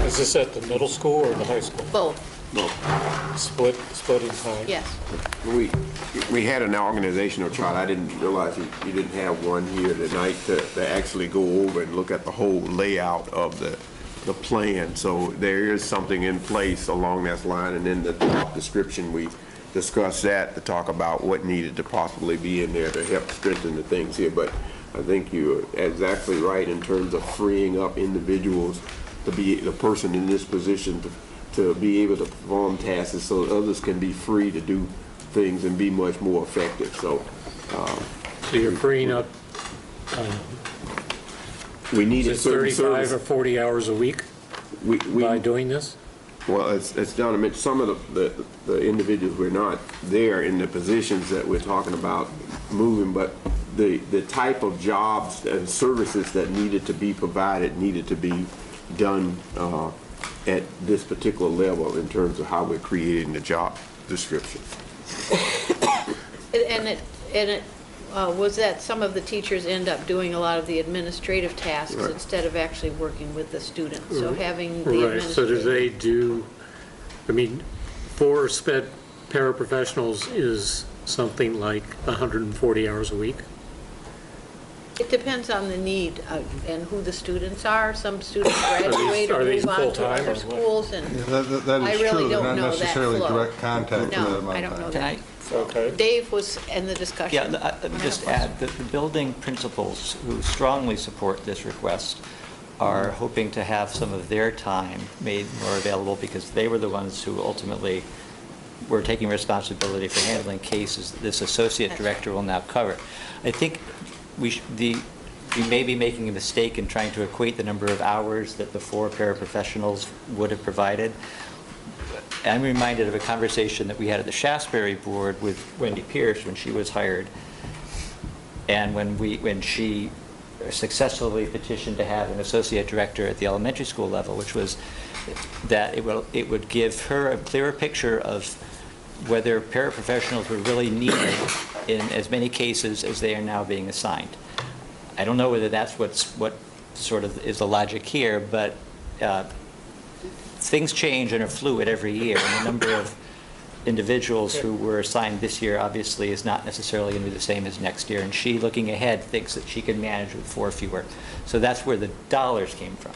Is this at the middle school or the high school? Both. No. Split in time? Yes. We had an organizational chart. I didn't realize you didn't have one here tonight to actually go over and look at the whole layout of the plan. So there is something in place along that line, and in the top description we discussed that to talk about what needed to possibly be in there to help strengthen the things here. But I think you're exactly right in terms of freeing up individuals to be the person in this position to be able to perform tasks so others can be free to do things and be much more effective. So you're freeing up we needed certain 35 or 40 hours a week by doing this? Well, it's down to mention some of the individuals were not there in the positions that we're talking about moving, but the type of jobs and services that needed to be provided needed to be done at this particular level in terms of how we're creating the job description. And was that some of the teachers end up doing a lot of the administrative tasks Right. instead of actually working with the students. So having the Right, so do they do, I mean, 4 SPED paraprofessionals is something like 140 hours a week? It depends on the need and who the students are. Some students graduate or are these move on to full-time other or what? schools, and That I is really true. They're don't not know that necessarily flow. direct contact for that No, amount I of don't know time. that. Okay. Dave was in the discussion. Yeah, just add that the building principals who strongly support this request are hoping to have some of their time made more available because they were the ones who ultimately were taking responsibility for handling cases this associate director will now cover. I think we may be making a mistake in trying to equate the number of hours that the 4 paraprofessionals would have provided. I'm reminded of a conversation that we had at the Shasberry Board with Wendy Pierce when she was hired, and when she successfully petitioned to have an associate director at the elementary school level, which was that it would give her a clearer picture of whether paraprofessionals were really needed in as many cases as they are now being assigned. I don't know whether that's what sort of is the logic here, but things change and are fluid every year, and the number of individuals who were assigned this year obviously is not necessarily going to be the same as next year, and she, looking ahead, thinks that she can manage with 4 fewer. So that's where the dollars came from.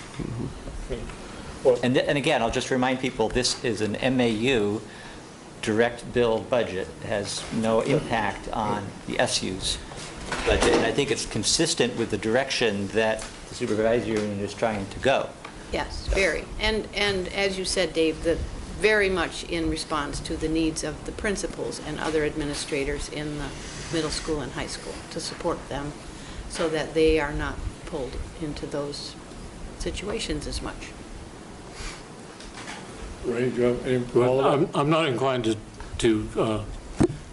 Mm-hmm. And again, I'll just remind people, this is an MAU direct bill budget. It has no impact on the SU's And I think it's consistent with the direction that the supervisory union is trying to go. Yes, very. And as you said, Dave, very much in response to the needs of the principals and other administrators in the middle school and high school, to support them so that they are not pulled into those situations as much. Ray, do you have any Well, follow-up? I'm not inclined to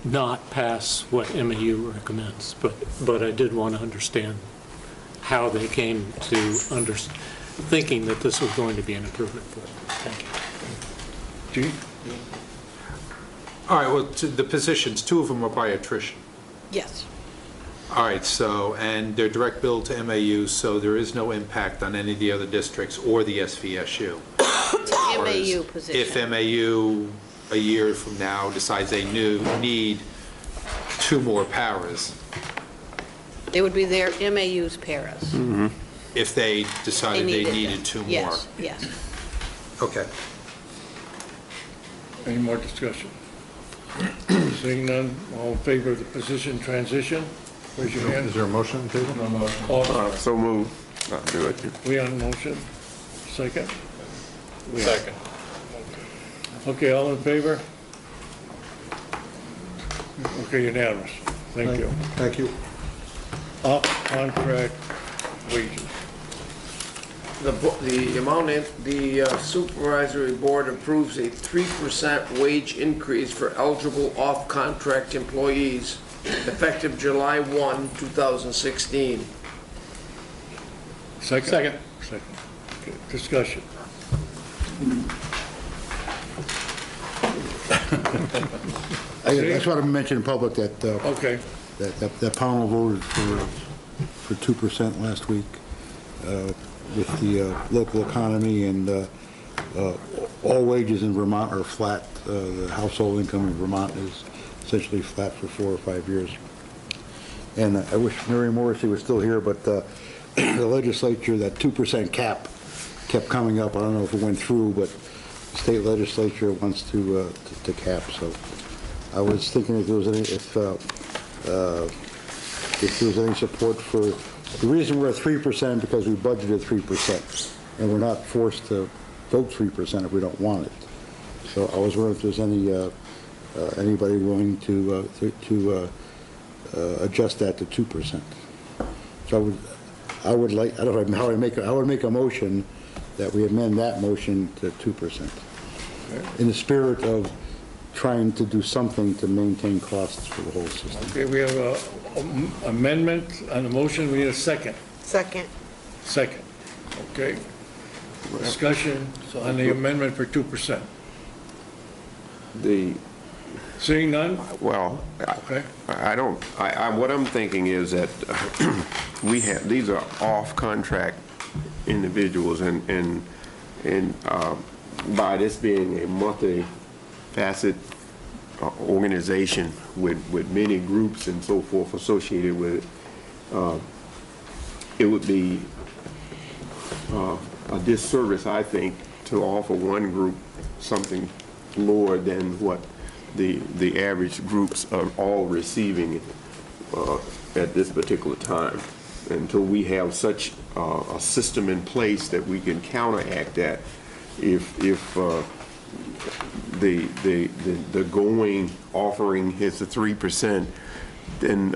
not pass what MAU recommends, but I did want to understand how they came to thinking that this was going to be an improvement for them. Thank you. Gene? All right, well, the positions, 2 of them are by attrition. Yes. All right, so, and they're direct billed to MAU, so there is no impact on any of the other districts or the SVSU. MAU position. If MAU, a year from now, decides they need 2 more paras, They would be their MAU's paras. if they decided they needed 2 more. Yes, yes. Okay. Any more discussion? Seeing none, all in favor of the position transition, raise your hand. Is there a motion on the table? No motion. All- So move. I'll do it. We on motion? Second? We on. Second. Okay, all in favor? Okay, unanimous. Thank you. Thank you. Off-contract wages. The amount the supervisory board approves a 3% wage increase for eligible off-contract employees effective July 1, 2016. Second? Second. Okay, discussion. I just want to mention in public that Okay. that panel voted for 2% last week with the local economy, and all wages in Vermont are flat. The household income in Vermont is essentially flat for 4 or 5 years. And I wish Mary Morrissey was still here, but the legislature, that 2% cap kept coming up. I don't know if it went through, but the state legislature wants to cap. So I was thinking if there was any, if there was any support for, the reason we're at 3% because we budgeted 3%, and we're not forced to vote 3% if we don't want it. So I was wondering if there's anybody willing to adjust that to 2%. So I would like, I don't know how I would make a motion that we amend that motion to 2%. In the spirit of trying to do something to maintain costs for the whole system. Okay, we have a amendment on the motion. We need a second. Second. Second. Okay. Discussion on the amendment for 2%. Seeing none? Well, Okay. I don't, what I'm thinking is that these are off-contract individuals, and by this being a multi-facet organization with many groups and so forth associated with it, it would be a disservice, I think, to offer one group something lower than what the average groups are all receiving at this particular time. Until we have such a system in place that we can counteract that, if the going offering is the 3%, then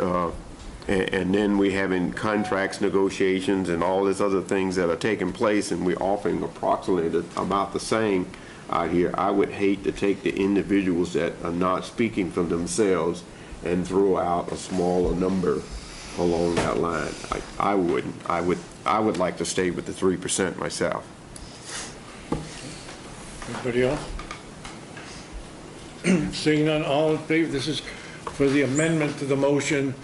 and then we having contracts negotiations and all these other things that are taking place, and we're offering approximately about the same out here. I would hate to take the individuals that are not speaking for themselves and throw out a smaller number along that line. I wouldn't. I would like to stay with the 3% myself. Anybody else? Seeing none, all in favor? This is for the amendment to the motion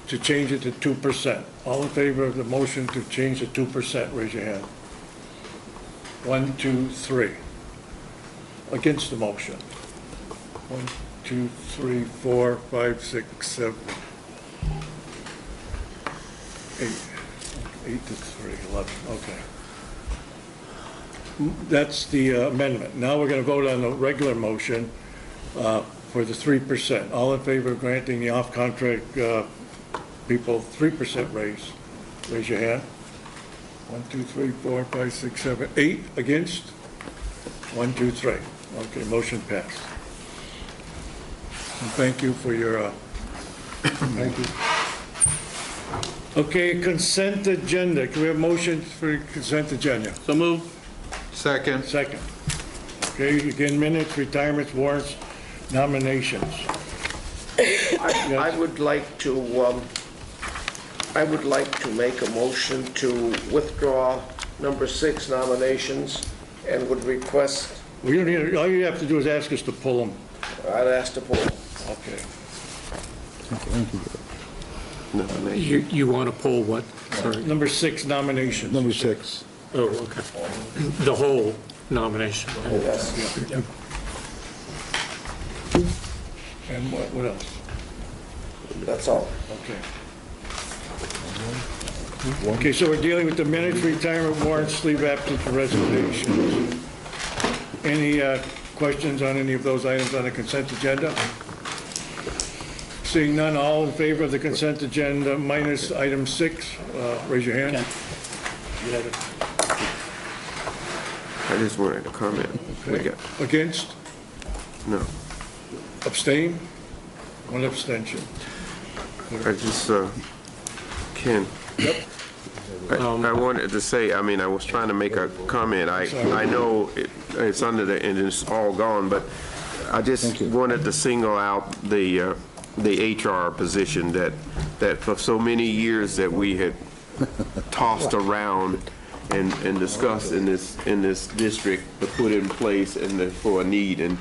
to change it to 2%. All in favor of the motion to change to 2%, raise your hand. 1, 2, 3. Against the motion. 1, 2, 3, 4, 5, 6, 7, 8. 8 to 3, 11, okay. That's the amendment. Now we're going to vote on the regular motion for the 3%. All in favor of granting the off-contract people 3% raise? Raise your hand. 1, 2, 3, 4, 5, 6, 7, 8 against? 1, 2, 3. Okay, motion passed. And thank you for your, thank you. Okay, consent agenda. Can we have motion for consent agenda? So moved. Second. Second. Okay, again, minutes, retirements, warrants, nominations. I would like to make a motion to withdraw number 6 nominations and would request, We don't need, all you have to do is ask us to pull them. I'd ask to pull. Okay. You want to pull what? Sorry. Number 6 nominations. Number 6. Oh, okay. The whole nomination. Yes. And what else? That's all. Okay. Okay, so we're dealing with the minutes, retirement warrants, leave absence, and resignations. Any questions on any of those items on the consent agenda? Seeing none, all in favor of the consent agenda minus item 6, raise your hand. You had it. I just wanted to comment. Okay. Against? No. Abstain? 1 abstention. I just, Ken. Yep. I wanted to say, I mean, I was trying to make a comment. I know it's under the, and it's all gone, but I just wanted to single out the HR position that for so many years that we had tossed around and discussed in this district to put in place and for a need, and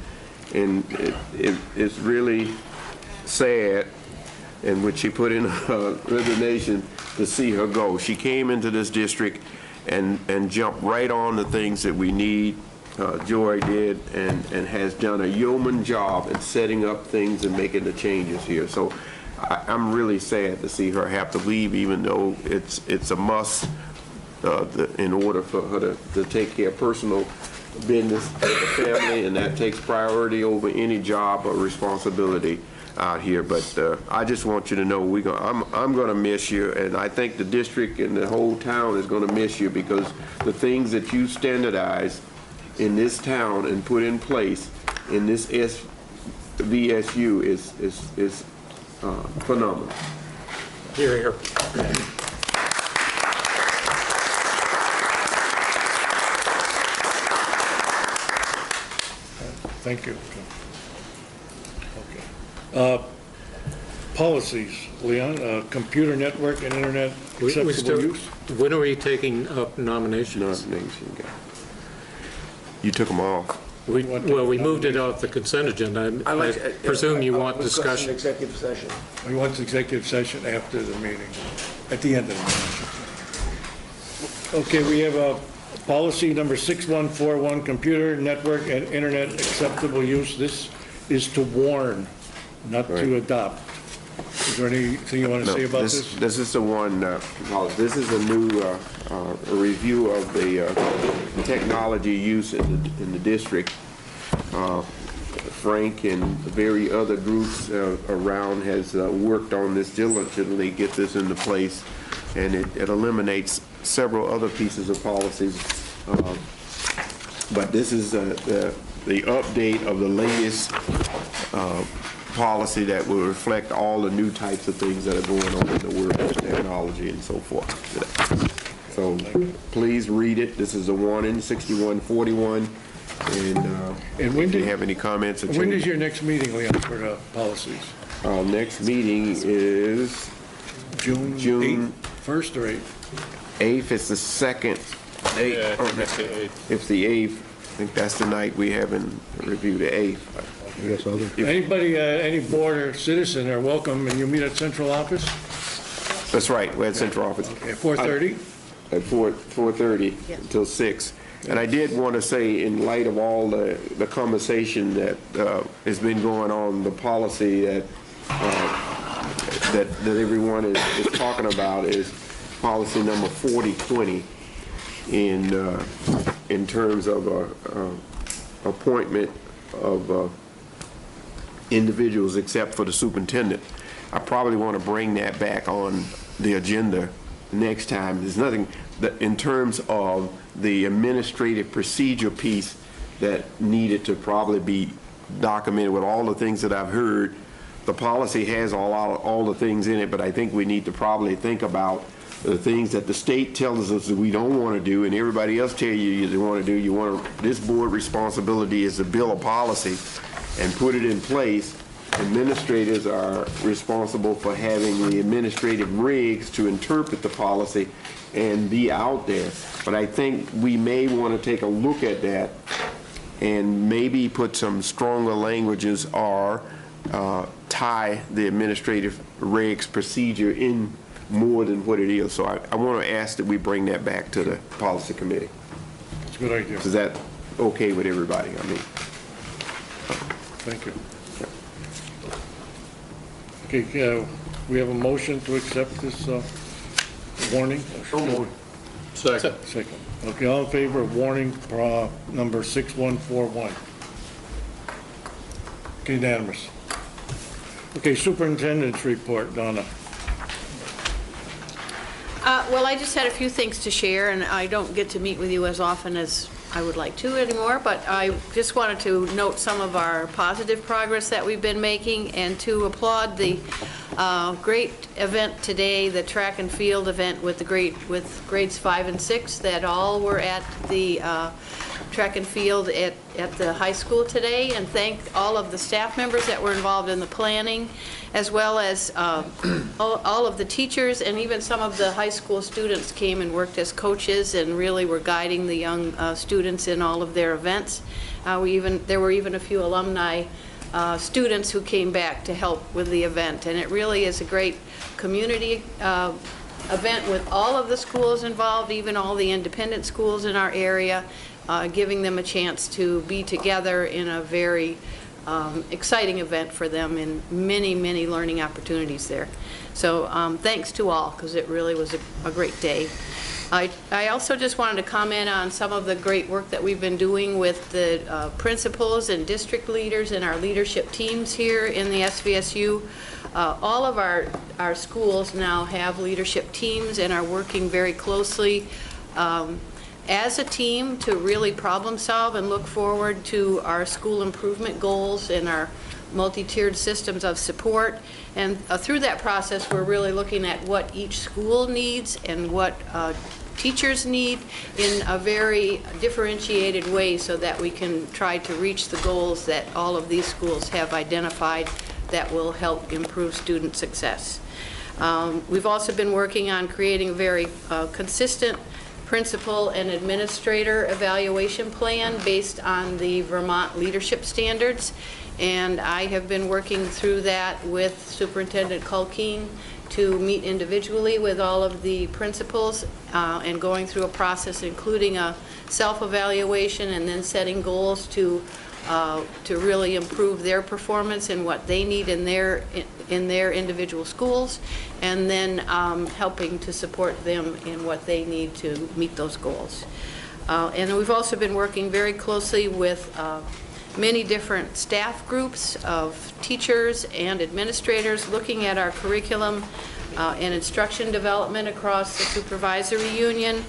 it's really sad. And when she put in a resignation, to see her go. She came into this district and jumped right on the things that we need. Joy did and has done a yeoman job in setting up things and making the changes here. So I'm really sad to see her have to leave, even though it's a must in order for her to take care of personal business of the family, and that takes priority over any job or responsibility out here. But I just want you to know I'm going to miss you, and I think the district and the whole town is going to miss you, because the things that you standardized in this town and put in place in this SVSU is phenomenal. Here, here. Thank you. Okay. Policies, Leon, computer network and internet acceptable use? When are we taking up nominations? You took them off. Well, we moved it off the consent agenda. I presume you want discussion. Executive session. We want executive session after the meeting, at the end of the meeting. Okay, we have a policy number 6141, computer network and internet acceptable use. This is to warn, not to adopt. Is there anything you want to say about this? This is the one, this is a new review of the technology use in the district. Frank and very other groups around has worked on this diligently, get this into place, and it eliminates several other pieces of policies. But this is the update of the latest policy that will reflect all the new types of things that are going on in the world of technology and so forth. So please read it. This is a warning, 6141. And when if you have any comments or changes. When is your next meeting, Leon, for the policies? Our next meeting is June 1st or 8th? 8th is the 2nd. It's the 8th. I think that's the night we haven't reviewed the 8th. Anybody, any board or citizen are welcome, and you meet at central office? That's right, we're at central office. Okay, at 4:30? At 4:30 until 6. And I did want to say, in light of all the conversation that has been going on, the policy that everyone is talking about is policy number 4020 in terms of appointment of individuals except for the superintendent. I probably want to bring that back on the agenda next time. There's nothing that, in terms of the administrative procedure piece, that needed to probably be documented with all the things that I've heard. The policy has all the things in it, but I think we need to probably think about the things that the state tells us that we don't want to do and everybody else tell you they want to do. This board responsibility is to build a policy and put it in place. Administrators are responsible for having the administrative rigs to interpret the policy and be out there. But I think we may want to take a look at that and maybe put some stronger languages or tie the administrative regs procedure in more than what it is. So I want to ask that we bring that back to the policy committee. That's a good idea. Is that okay with everybody? I mean, thank you. Okay, we have a motion to accept this warning? Second. Second. Okay, all in favor of warning number 6141? Okay, unanimous. Okay, superintendent's report, Donna. Well, I just had a few things to share, and I don't get to meet with you as often as I would like to anymore, but I just wanted to note some of our positive progress that we've been making and to applaud the great event today, the track and field event with grades 5 and 6 that all were at the track and field at the high school today, and thank all of the staff members that were involved in the planning, as well as all of the teachers, and even some of the high school students came and worked as coaches and really were guiding the young students in all of their events. There were even a few alumni students who came back to help with the event, and it really is a great community event with all of the schools involved, even all the independent schools in our area, giving them a chance to be together in a very exciting event for them and many, many learning opportunities there. So thanks to all, because it really was a great day. I also just wanted to comment on some of the great work that we've been doing with the principals and district leaders and our leadership teams here in the SVSU. All of our schools now have leadership teams and are working very closely as a team to really problem solve and look forward to our school improvement goals and our multi-tiered systems of support. And through that process, we're really looking at what each school needs and what teachers need in a very differentiated way so that we can try to reach the goals that all of these schools have identified that will help improve student success. We've also been working on creating a very consistent principal and administrator evaluation plan based on the Vermont leadership standards, and I have been working through that with Superintendent Culkeen to meet individually with all of the principals and going through a process including a self-evaluation and then setting goals to really improve their performance and what they need in their individual schools, and then helping to support them in what they need to meet those goals. And we've also been working very closely with many different staff groups of teachers and administrators looking at our curriculum and instruction development across the supervisory union,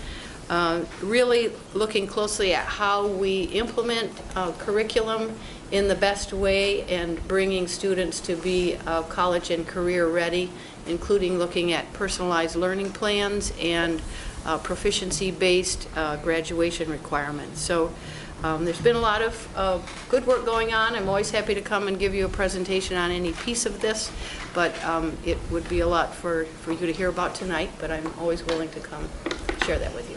really looking closely at how we implement curriculum in the best way and bringing students to be college and career ready, including looking at personalized learning plans and proficiency-based graduation requirements. So there's been a lot of good work going on. I'm always happy to come and give you a presentation on any piece of this, but it would be a lot for you to hear about tonight, but I'm always willing to come share that with you.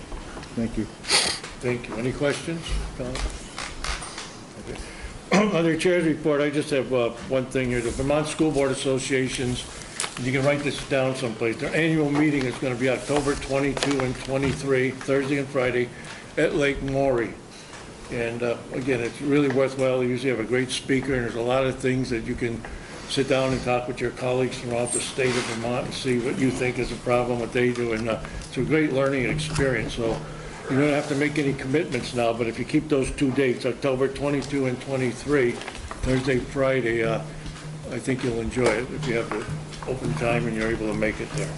Thank you. Thank you. Any questions? Okay. Under Chair's report, I just have one thing here. The Vermont School Board Associations, you can write this down someplace. Their annual meeting is going to be October 22 and 23, Thursday and Friday, at Lake Maury. And again, it's really worthwhile. They usually have a great speaker, and there's a lot of things that you can sit down and talk with your colleagues throughout the state of Vermont and see what you think is a problem, what they do. And it's a great learning experience. So you don't have to make any commitments now, but if you keep those 2 dates, October 22 and 23, Thursday, Friday, I think you'll enjoy it if you have open time and you're able to make it there.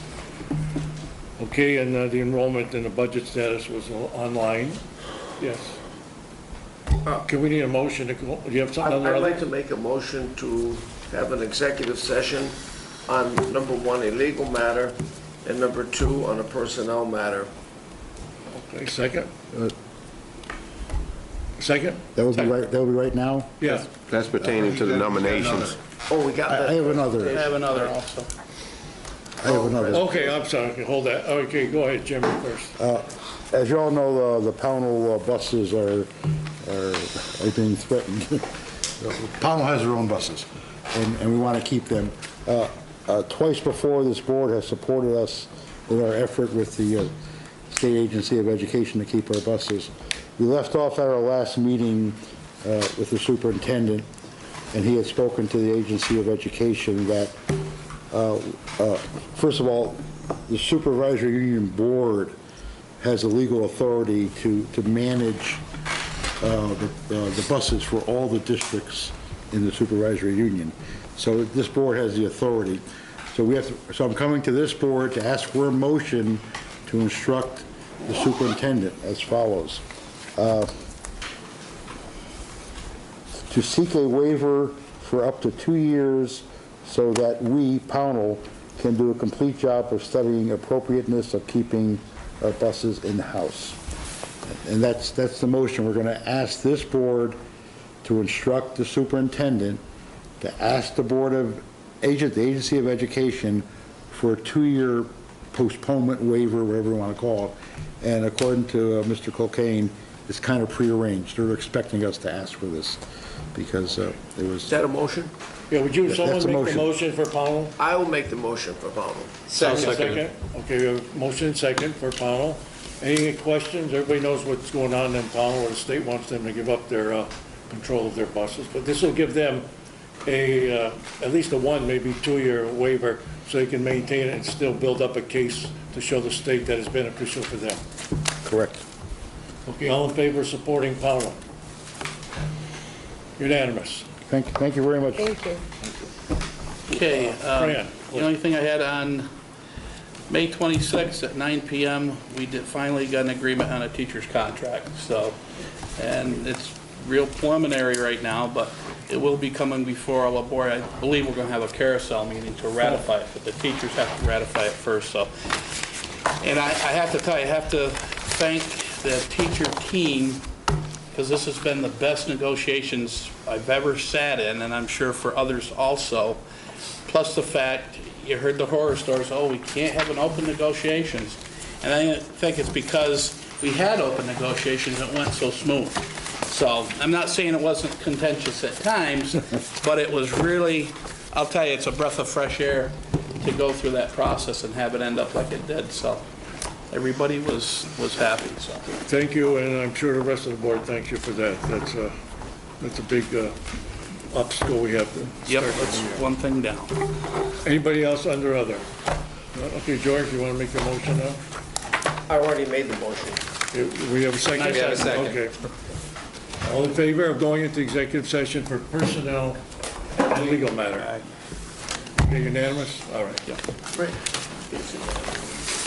Okay, and the enrollment and the budget status was online. Yes. Can we need a motion to go? Do you have something on the I'd other? like to make a motion to have an executive session on number one, a legal matter, and number two, on a personnel matter. Okay, second? Second? That would be right now? Yeah. That's pertaining to the nominations. Oh, we got that. I have another. I have another also. I have another. Okay, I'm sorry, okay, hold that. Okay, go ahead, Jim, first. As you all know, the Pownell buses are being threatened. Pownell has their own buses, and we want to keep them. Twice before, this board has supported us in our effort with the State Agency of Education to keep our buses. We left off at our last meeting with the superintendent, and he had spoken to the Agency of Education that, first of all, the Supervisory Union Board has the legal authority to manage the buses for all the districts in the supervisory union. So this board has the authority. So I'm coming to this board to ask for a motion to instruct the superintendent as follows. To seek a waiver for up to 2 years so that we, Pownell, can do a complete job of studying appropriateness of keeping our buses in-house. And that's the motion. We're going to ask this board to instruct the superintendent to ask the the Agency of Education for a 2-year postponement waiver, whatever you want to call it. And according to Mr. Culcane, it's kind of prearranged. They're expecting us to ask for this because it was... Is that a motion? Yeah, would you, someone That's a make the motion. motion for Pownell? I will make the motion for Pownell. Second. Okay, we have a motion second for Pownell. Any questions? Everybody knows what's going on in Pownell, where the state wants them to give up their control of their buses. But this will give them at least a 1, maybe 2-year waiver so they can maintain it and still build up a case to show the state that it's beneficial for them. Correct. Okay, all in favor of supporting Pownell? Unanimous. Thank you very much. Thank you. Okay, The only thing I had on May 26th at 9 p.m., we finally got an agreement on a teacher's contract. So, and it's real preliminary right now, but it will be coming before our board. I believe we're going to have a carousel meeting to ratify it, but the teachers have to ratify it first. So, and I have to tell you, I have to thank the teacher team, because this has been the best negotiations I've ever sat in, and I'm sure for others also. Plus the fact, you heard the horror stories, oh, we can't have an open negotiations. And I think it's because we had open negotiations and it went so smooth. So I'm not saying it wasn't contentious at times, but it was really, I'll tell you, it's a breath of fresh air to go through that process and have it end up like it did. So everybody was happy. So thank you, and I'm sure the rest of the board thanks you for that. That's a big obstacle we have to yep, start that's with. one thing down. Anybody else under other? Okay, George, you want to make the motion now? I already made the motion. We have a second? We have a second. Okay. All in favor of going into executive session for personnel and legal matter? Okay, unanimous? All right. Yeah. Great.